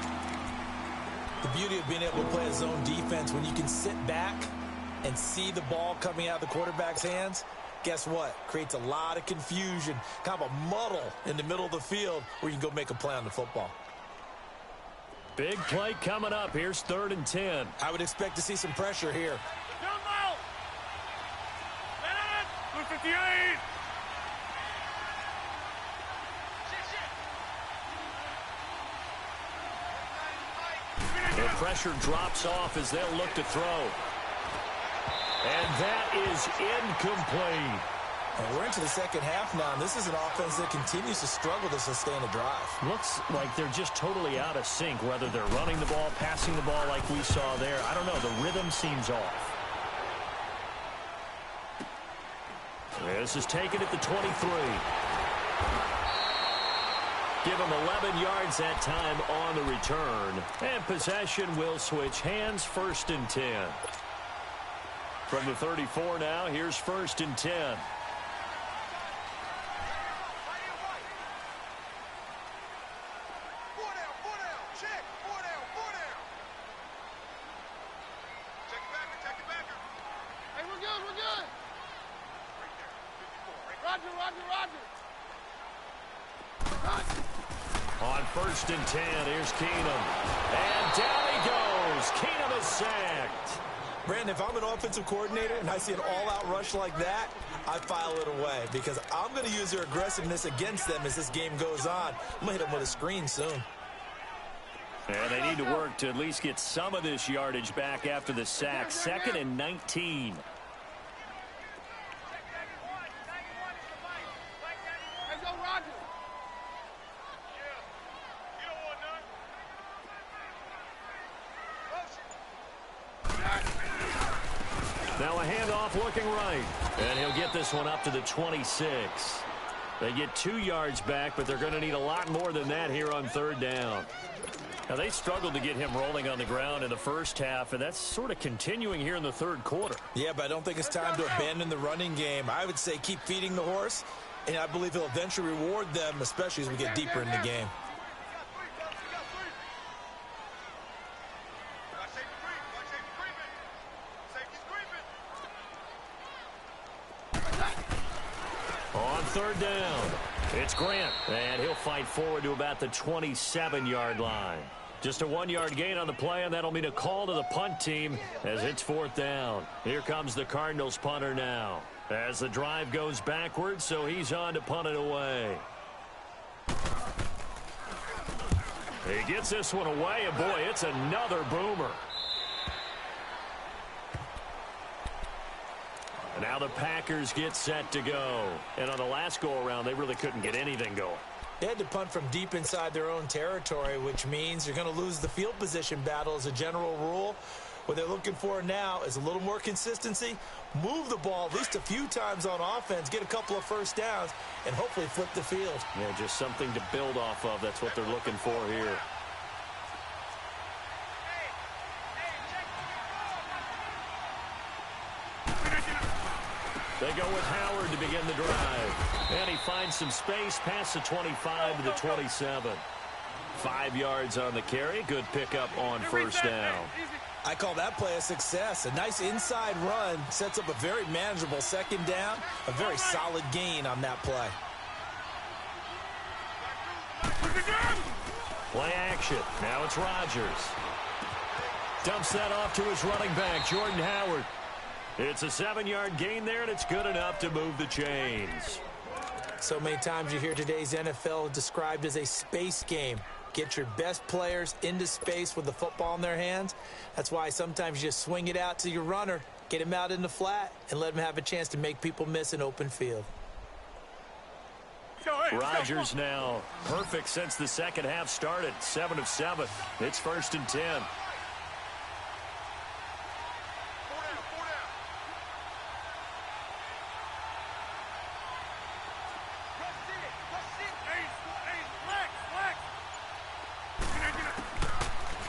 The beauty of being able to play a zone defense when you can sit back and see the ball coming out of the quarterback's hands, guess what? Creates a lot of confusion, kind of a muddle in the middle of the field where you can go make a play on the football. Big play coming up. Here's 3rd and 10. I would expect to see some pressure here. Down low. 258. The pressure drops off as they'll look to throw. And that is incomplete. And we're into the second half now, and this is an offense that continues to struggle to sustain a drive. Looks like they're just totally out of sync, whether they're running the ball, passing the ball like we saw there. I don't know. The rhythm seems off. This is taken at the 23. Give him 11 yards that time on the return. And possession will switch hands, 1st and 10. From the 34 now, here's 1st and 10. On 1st and 10, here's Keenum. And down he goes. Keenum is sacked. Brandon, if I'm an offensive coordinator and I see an all-out rush like that, I file it away because I'm going to use their aggressiveness against them as this game goes on. I'm going to hit them with a screen soon. And they need to work to at least get some of this yardage back after the sack. 2nd and 19. Now a handoff looking right. And he'll get this one up to the 26. They get 2 yards back, but they're going to need a lot more than that here on 3rd down. Now, they struggled to get him rolling on the ground in the first half, and that's sort of continuing here in the 3rd quarter. Yeah, but I don't think it's time to abandon the running game. I would say keep feeding the horse, and I believe he'll eventually reward them, especially as we get deeper in the game. On 3rd down, it's Grant, and he'll fight forward to about the 27-yard line. Just a 1-yard gain on the play, and that'll mean a call to the punt team as it's 4th down. Here comes the Cardinals punter now as the drive goes backwards, so he's on to punt it away. He gets this one away, and boy, it's another boomer. And now the Packers get set to go. And on the last go-around, they really couldn't get anything going. They had to punt from deep inside their own territory, which means you're going to lose the field position battle as a general rule. What they're looking for now is a little more consistency, move the ball at least a few times on offense, get a couple of first downs, and hopefully flip the field. Yeah, just something to build off of. That's what they're looking for here. They go with Howard to begin the drive. And he finds some space past the 25 to the 27. 5 yards on the carry. Good pickup on 1st down. I call that play a success. A nice inside run sets up a very manageable 2nd down. A very solid gain on that play. Play action. Now it's Rodgers. Dumps that off to his running back, Jordan Howard. It's a 7-yard gain there, and it's good enough to move the chains. So many times you hear today's NFL described as a space game. Get your best players into space with the football in their hands. That's why sometimes you just swing it out to your runner, get him out in the flat, and let him have a chance to make people miss an open field. Rodgers now perfect since the 2nd half started. 7 of 7. It's 1st and 10.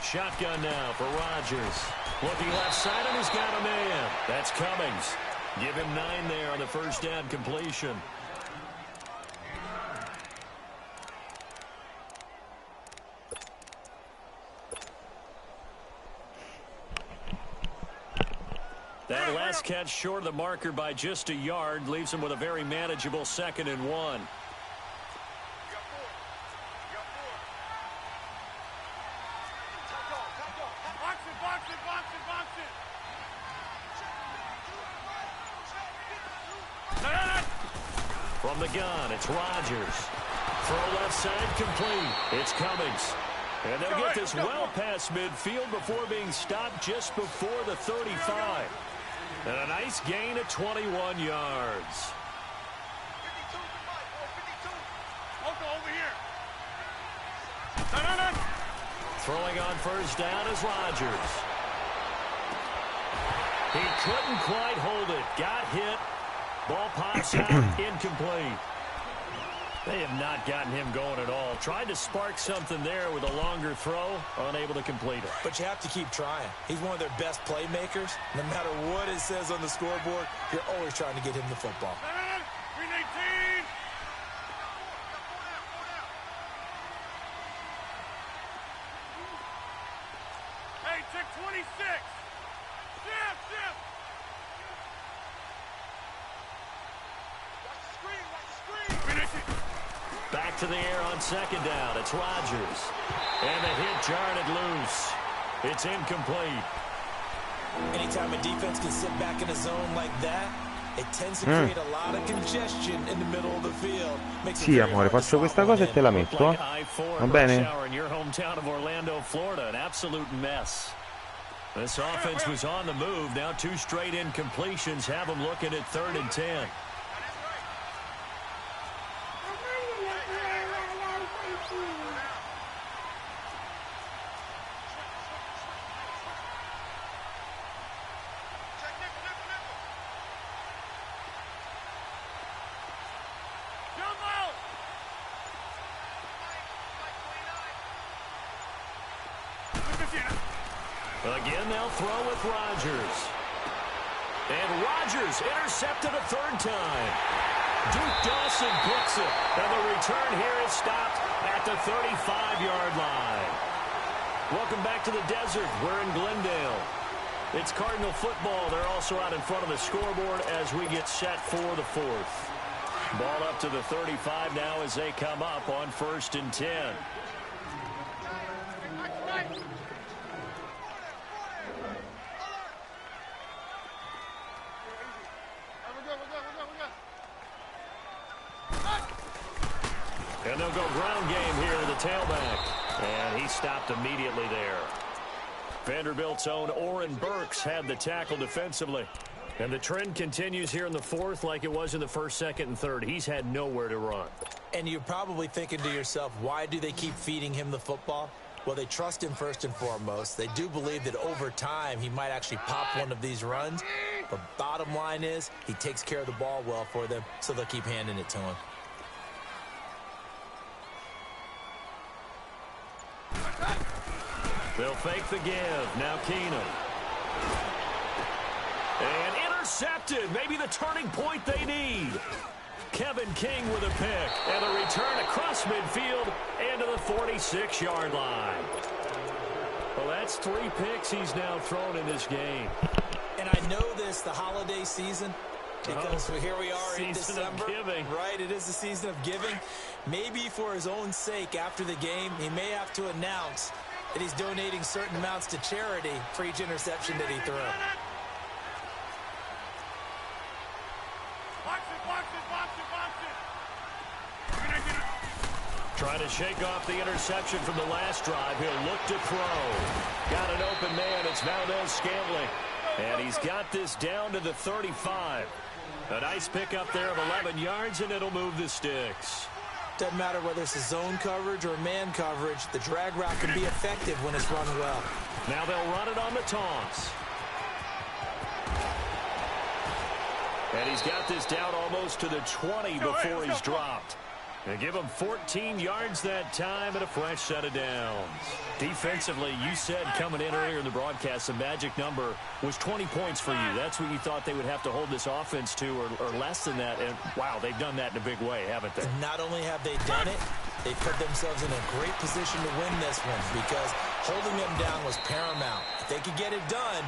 Shotgun now for Rodgers. Looking left side, and he's got a man. That's Cummings. Give him 9 there on the 1st down completion. That last catch short of the marker by just a yard leaves him with a very manageable 2nd and 1. From the gun, it's Rodgers. Throw left side complete. It's Cummings. And they'll get this well past midfield before being stopped just before the 35. And a nice gain of 21 yards. Throwing on 1st down is Rodgers. He couldn't quite hold it. Got hit. Ball pops out, incomplete. They have not gotten him going at all. Tried to spark something there with a longer throw, unable to complete it. But you have to keep trying. He's one of their best playmakers. No matter what it says on the scoreboard, you're always trying to get him the football. Hey, check 26. Shift. Back to the air on second down. It's Rodgers. And the hit jarred loose. It's incomplete. Anytime a defense can sit back in a zone like that, it tends to create a lot of congestion in the middle of the field. Sì, amore, faccio questa cosa e te la metto. Va bene? In your hometown of Orlando, Florida, an absolute mess. This offense was on the move. Now 2 straight incompletions have them looking at 3rd and 10. Again, they'll throw with Rodgers. And Rodgers intercepted a 3rd time. Duke Dawson picks it. And the return here is stopped at the 35-yard line. Welcome back to the desert. We're in Glendale. It's Cardinal football. They're also out in front of the scoreboard as we get set for the 4th. Ball up to the 35 now as they come up on 1st and 10. And they'll go ground game here to the tailback. And he stopped immediately there. Vanderbilt's own Oren Burks had the tackle defensively. And the trend continues here in the 4th like it was in the 1st, 2nd, and 3rd. He's had nowhere to run. And you're probably thinking to yourself, why do they keep feeding him the football? Well, they trust him first and foremost. They do believe that over time he might actually pop one of these runs. But bottom line is he takes care of the ball well for them, so they'll keep handing it to him. They'll fake the give. Now Keenum. And intercepted. Maybe the turning point they need. Kevin King with a pick. And a return across midfield and to the 46-yard line. Well, that's 3 picks he's now thrown in this game. And I know this, the holiday season, because here we are in December. Right, it is the season of giving. Maybe for his own sake, after the game, he may have to announce that he's donating certain amounts to charity for each interception that he threw. Trying to shake off the interception from the last drive. He'll look to throw. Got an open man. It's Valdez-Scantling. And he's got this down to the 35. A nice pickup there of 11 yards, and it'll move the sticks. Doesn't matter whether it's a zone coverage or man coverage. The drag route can be effective when it's run well. Now they'll run it on the toss. And he's got this down almost to the 20 before he's dropped. They give him 14 yards that time and a fresh set of downs. Defensively, you said coming in earlier in the broadcast, the magic number was 20 points for you. That's what you thought they would have to hold this offense to, or less than that. And, wow, they've done that in a big way, haven't they? Not only have they done it, they put themselves in a great position to win this one because holding them down was paramount. If they could get it done,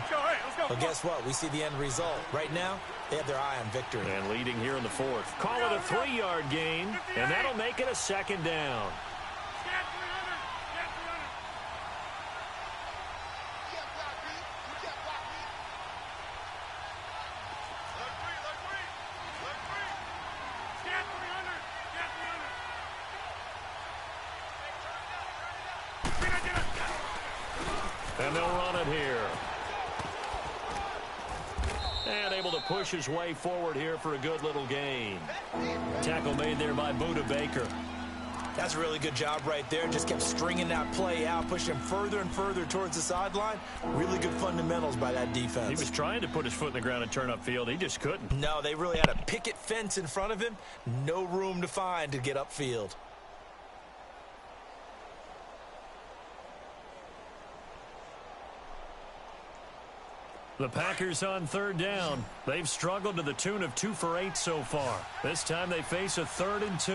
well, guess what? We see the end result. Right now, they have their eye on victory. And leading here in the 4th. Call it a 3-yard gain, and that'll make it a 2nd down. And they'll run it here. And able to push his way forward here for a good little gain. Tackle made there by Buda Baker. That's a really good job right there. Just kept stringing that play out, pushing him further and further towards the sideline. Really good fundamentals by that defense. He was trying to put his foot in the ground and turn upfield. He just couldn't. No, they really had a picket fence in front of him. No room to find to get upfield. The Packers on 3rd down. They've struggled to the tune of 2 for 8 so far. This time they face a 3rd and 2.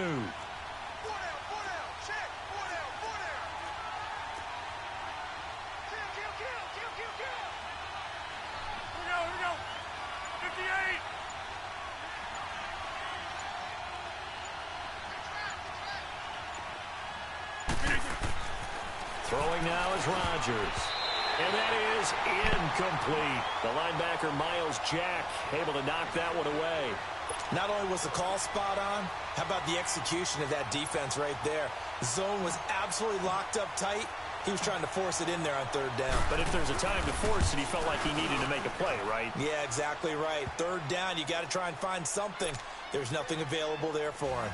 Throwing now is Rodgers. And that is incomplete. The linebacker, Miles Jack, able to knock that one away. Not only was the call spot on, how about the execution of that defense right there? The zone was absolutely locked up tight. He was trying to force it in there on third down. But if there's a time to force it, he felt like he needed to make a play, right? Yeah, exactly right. Third down, you got to try and find something. There's nothing available there for him.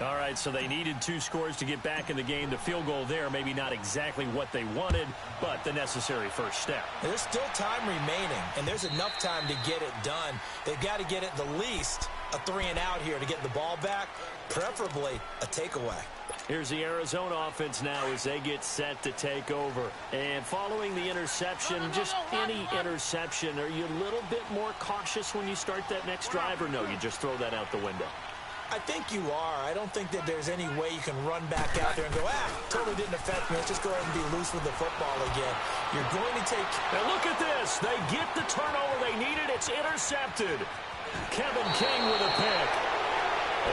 All right, so they needed 2 scores to get back in the game. The field goal there, maybe not exactly what they wanted, but the necessary first step. There's still time remaining, and there's enough time to get it done. They've got to get at the least a 3-and-out here to get the ball back, preferably a takeaway. Here's the Arizona offense now as they get set to take over. And following the interception, just any interception, are you a little bit more cautious when you start that next drive, or no, you just throw that out the window? I think you are. I don't think that there's any way you can run back out there and go, totally didn't affect me. Let's just go ahead and be loose with the football again. You're going to take... Now look at this. They get the turnover they needed. It's intercepted. Kevin King with a pick.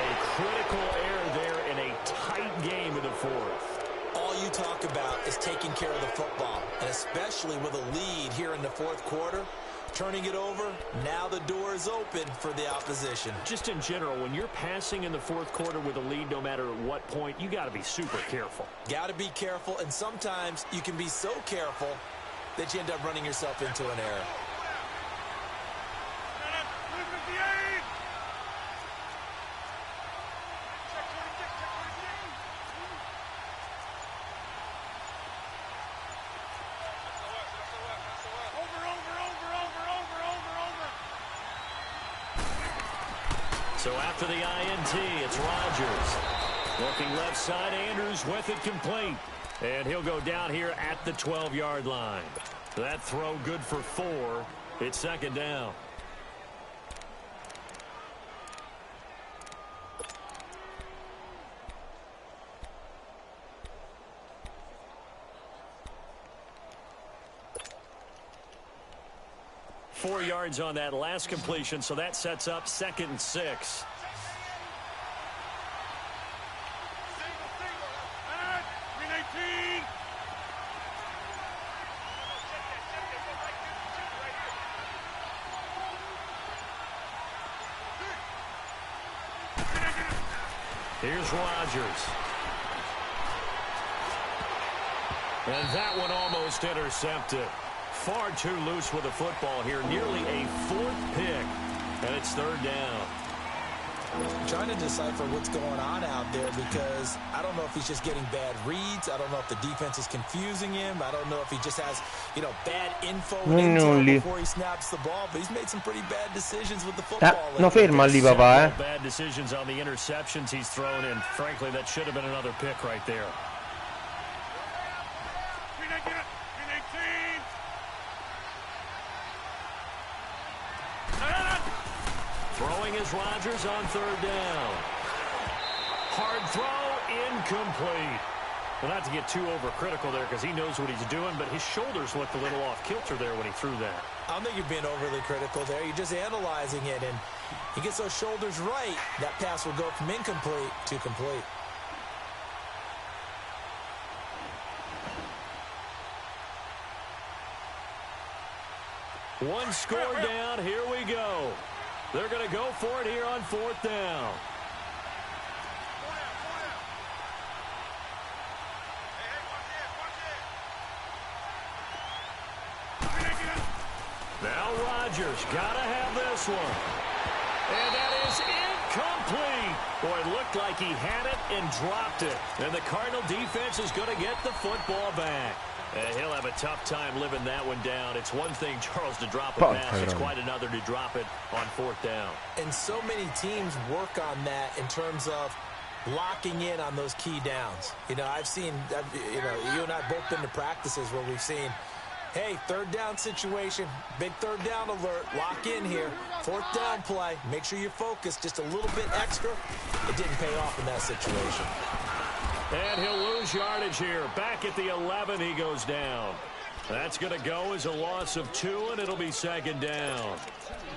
A critical error there in a tight game in the fourth. All you talk about is taking care of the football, and especially with a lead here in the fourth quarter. Turning it over, now the door is open for the opposition. Just in general, when you're passing in the fourth quarter with a lead, no matter at what point, you got to be super careful. Got to be careful, and sometimes you can be so careful that you end up running yourself into an error. So after the INT, it's Rodgers. Looking left side, Andrews with it complete. And he'll go down here at the 12-yard line. That throw good for 4. It's second down. Four yards on that last completion, so that sets up 2nd and 6. Here's Rodgers. And that one almost intercepted. Far too loose with the football here. Nearly a 4th pick. And it's 3rd down. I'm trying to decipher what's going on out there because I don't know if he's just getting bad reads. I don't know if the defense is confusing him. I don't know if he just has, bad info before he snaps the ball. But he's made some pretty bad decisions with the football. No, ferma lì, papà, Bad decisions on the interceptions he's thrown, and frankly, that should have been another pick right there. Throwing is Rodgers on 3rd down. Hard throw, incomplete. Well, not to get too overcritical there because he knows what he's doing, but his shoulders looked a little off kilter there when he threw that. I don't think you're being overly critical there. You're just analyzing it, and he gets those shoulders right. That pass will go from incomplete to complete. One score down. Here we go. They're going to go for it here on 4th down. Now Rodgers got to have this one. And that is incomplete. Boy, it looked like he had it and dropped it. And the Cardinal defense is going to get the football back. And he'll have a tough time living that one down. It's one thing, Charles, to drop a pass. It's quite another to drop it on 4th down. And so many teams work on that in terms of locking in on those key downs. I've seen, you and I have both been to practices where we've seen, hey, 3rd down situation, big 3rd down alert, lock in here, 4th down play, make sure you're focused just a little bit extra. It didn't pay off in that situation. And he'll lose yardage here. Back at the 11, he goes down. That's going to go as a loss of 2, and it'll be second down.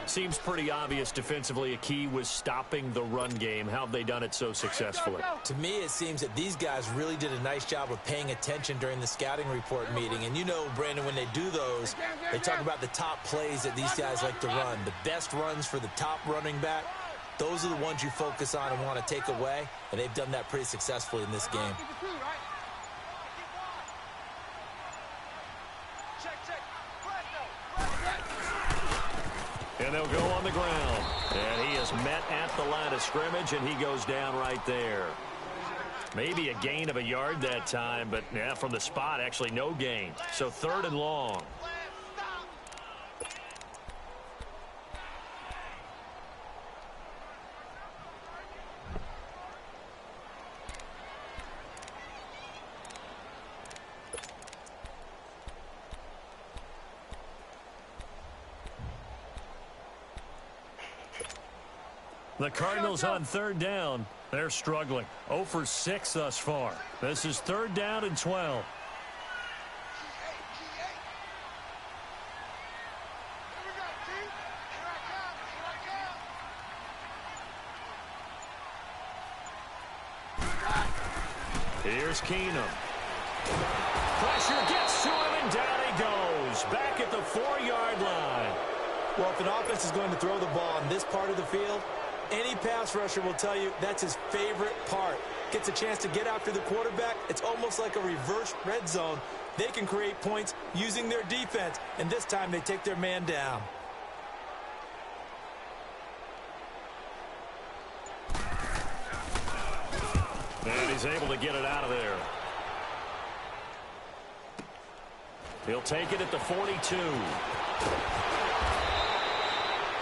Seems pretty obvious defensively a key was stopping the run game. How have they done it so successfully? To me, it seems that these guys really did a nice job of paying attention during the scouting report meeting. And you know, Brandon, when they do those, they talk about the top plays that these guys like to run. The best runs for the top running back, those are the ones you focus on and want to take away. And they've done that pretty successfully in this game. And they'll go on the ground. And he is met at the line of scrimmage, and he goes down right there. Maybe a gain of a yard that time, but yeah, from the spot, actually no gain. So 3rd and long. The Cardinals on 3rd down. They're struggling. 0 for 6 thus far. This is 3rd down and 12. Here's Keenum. Pressure gets to him, and down he goes. Back at the 4-yard line. Well, if an offense is going to throw the ball on this part of the field, any pass rusher will tell you that's his favorite part. Gets a chance to get after the quarterback. It's almost like a reverse red zone. They can create points using their defense, and this time they take their man down. And he's able to get it out of there. He'll take it at the 42.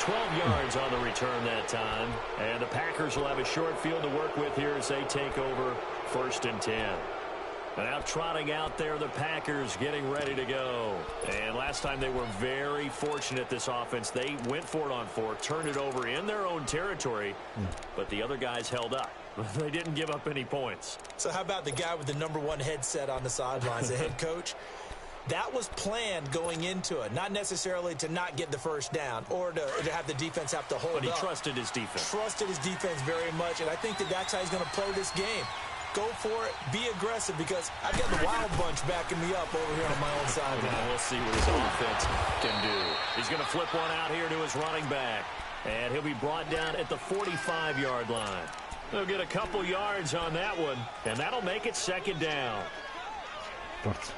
12 yards on the return that time. And the Packers will have a short field to work with here as they take over 1st and 10. Now trotting out there, the Packers getting ready to go. And last time they were very fortunate, this offense. They went for it on 4, turned it over in their own territory, but the other guys held up. They didn't give up any points. So how about the guy with the #1 headset on the sidelines, the head coach? That was planned going into it, not necessarily to not get the first down or to have the defense have to hold up. But he trusted his defense. Trusted his defense very much, and I think that that's how he's going to play this game. Go for it, be aggressive, because I've got the Wild Bunch backing me up over here on my own side. We'll see what his offense can do. He's going to flip one out here to his running back, and he'll be brought down at the 45-yard line. They'll get a couple yards on that one, and that'll make it 2nd down. Forza.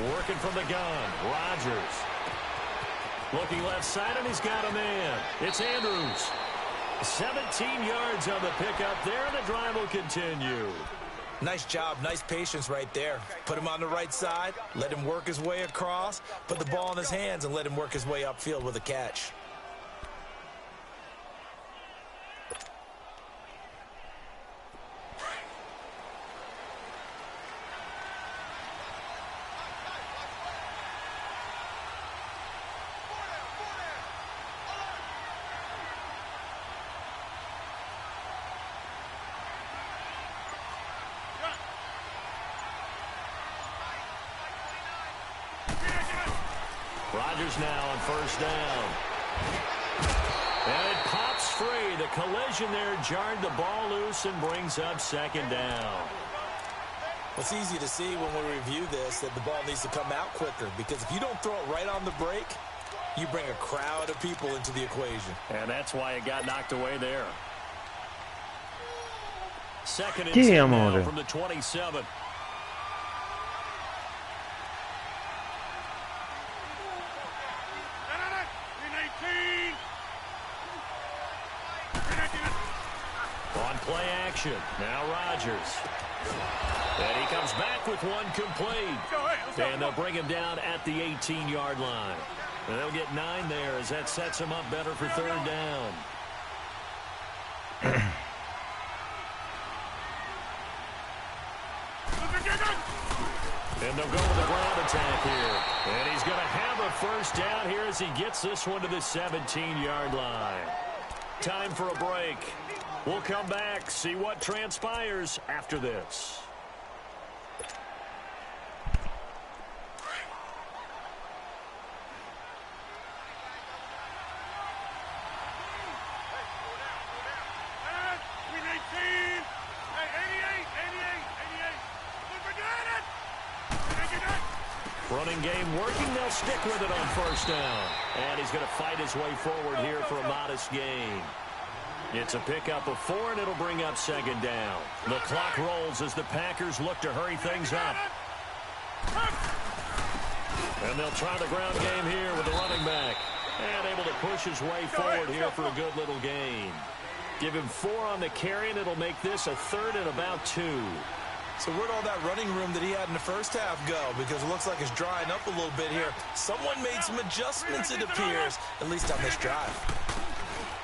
Working from the gun, Rodgers. Looking left side, and he's got a man. It's Andrews. 17 yards on the pickup there, and the drive will continue. Nice job, nice patience right there. Put him on the right side, let him work his way across, put the ball in his hands, and let him work his way upfield with a catch. Rodgers now on 1st down. And it pops free. The collision there jarred the ball loose and brings up 2nd down. It's easy to see when we review this that the ball needs to come out quicker, because if you don't throw it right on the break, you bring a crowd of people into the equation. And that's why it got knocked away there. 2nd and 10 now from the 27. Play action. Now Rodgers. And he comes back with one complete. And they'll bring him down at the 18-yard line. And they'll get 9 there as that sets him up better for 3rd down. And they'll go with the ground attack here. And he's going to have a first down here as he gets this one to the 17-yard line. Time for a break. We'll come back, see what transpires after this. Running game working. They'll stick with it on first down. And he's going to fight his way forward here for a modest gain. It's a pickup of 4, and it'll bring up second down. The clock rolls as the Packers look to hurry things up. And they'll try the ground game here with the running back. And able to push his way forward here for a good little gain. Give him 4 on the carry, and it'll make this a 3rd and about 2. So where'd all that running room that he had in the first half go? Because it looks like it's drying up a little bit here. Someone made some adjustments, it appears, at least on this drive.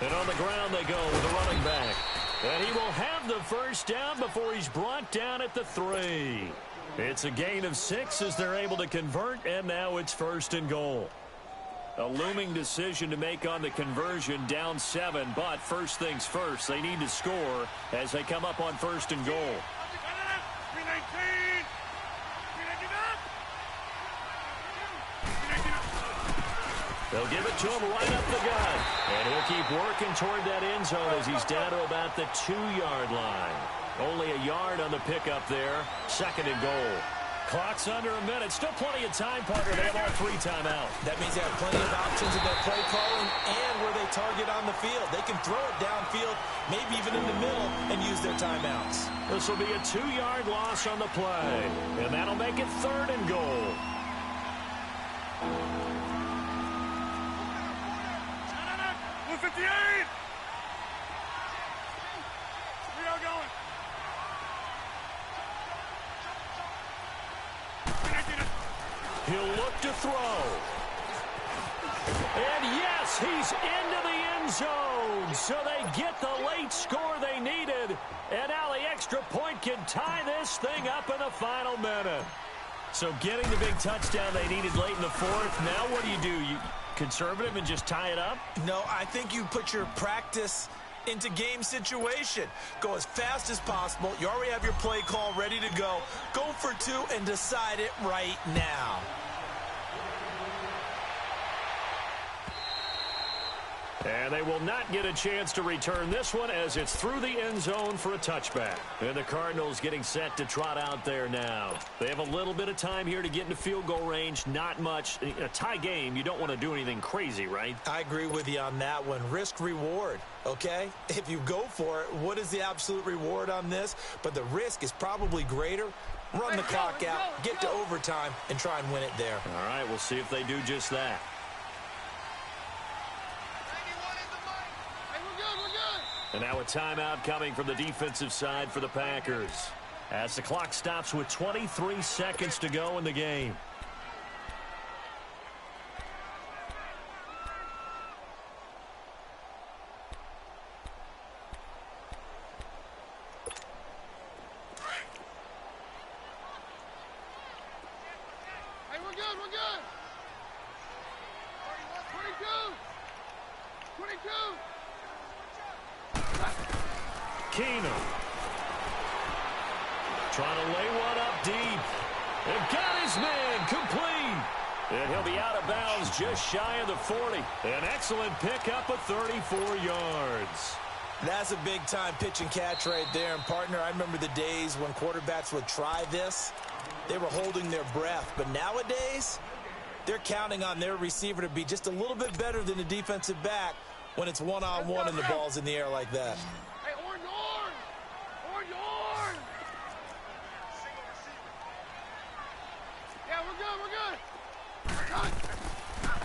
And on the ground they go with the running back. And he will have the first down before he's brought down at the 3. It's a gain of 6 as they're able to convert, and now it's 1st and goal. A looming decision to make on the conversion, down 7, but first things first, they need to score as they come up on 1st and goal. They'll give it to him right up the gut. And he'll keep working toward that end zone as he's down to about the 2-yard line. Only a yard on the pickup there. 2nd and goal. Clock's under a minute. Still plenty of time, partner. They have all 3 timeouts. That means they have plenty of options in their play calling and where they target on the field. They can throw it downfield, maybe even in the middle, and use their timeouts. This will be a 2-yard loss on the play. And that'll make it 3rd and goal. He'll look to throw. And yes, he's into the end zone. So they get the late score they needed. And now the extra point can tie this thing up in the final minute. So getting the big touchdown they needed late in the 4th. Now what do? You conservative and just tie it up? No, I think you put your practice into game situation. Go as fast as possible. You already have your play call ready to go. Go for 2 and decide it right now. And they will not get a chance to return this one as it's through the end zone for a touchback. And the Cardinals getting set to trot out there now. They have a little bit of time here to get into field goal range. Not much. In a tie game, you don't want to do anything crazy, right? I agree with you on that one. Risk-reward, okay? If you go for it, what is the absolute reward on this? But the risk is probably greater. Run the clock out, get to overtime, and try and win it there. All right, we'll see if they do just that. And now a timeout coming from the defensive side for the Packers as the clock stops with 23 seconds to go in the game. Hey, we're good, we're good. 22. 22. Keenum trying to lay one up deep. They've got his man complete. And he'll be out of bounds just shy of the 40. An excellent pickup of 34 yards. That's a big-time pitch and catch right there. And, partner, I remember the days when quarterbacks would try this. They were holding their breath. But nowadays, they're counting on their receiver to be just a little bit better than the defensive back when it's one-on-one and the ball's in the air like that. Hey, orange, orange! Orange, orange! Yeah, we're good, we're good!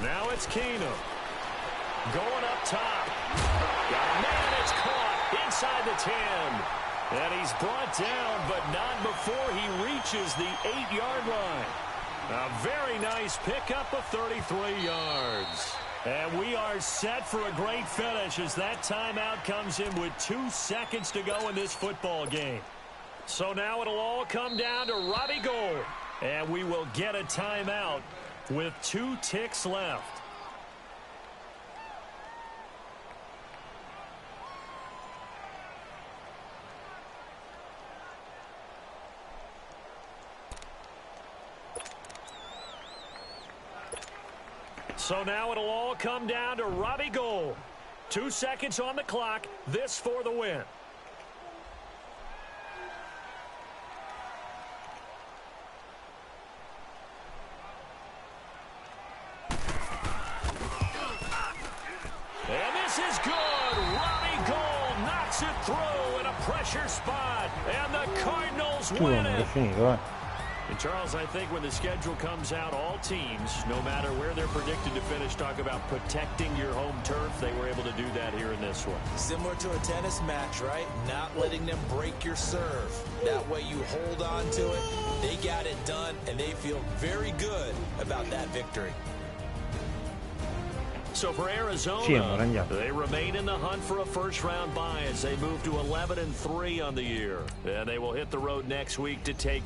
Now it's Keenum. Going up top. Got a man, it's caught inside the 10. And he's brought down, but not before he reaches the 8-yard line. A very nice pickup of 33 yards. And we are set for a great finish as that timeout comes in with 2 seconds to go in this football game. So now it'll all come down to Robbie Gould. And we will get a timeout with 2 ticks left. So now it'll all come down to Robbie Gould. 2 seconds on the clock. This for the win. And this is good. Robbie Gould knocks it through in a pressure spot. And the Cardinals win it. And Charles, I think when the schedule comes out, all teams, no matter where they're predicted to finish, talk about protecting your home turf. They were able to do that here in this one. Similar to a tennis match, right? Not letting them break your serve. That way you hold on to it. They got it done, and they feel very good about that victory. So for Arizona, they remain in the hunt for a first-round bye as they move to 11-3 on the year. And they will hit the road next week to take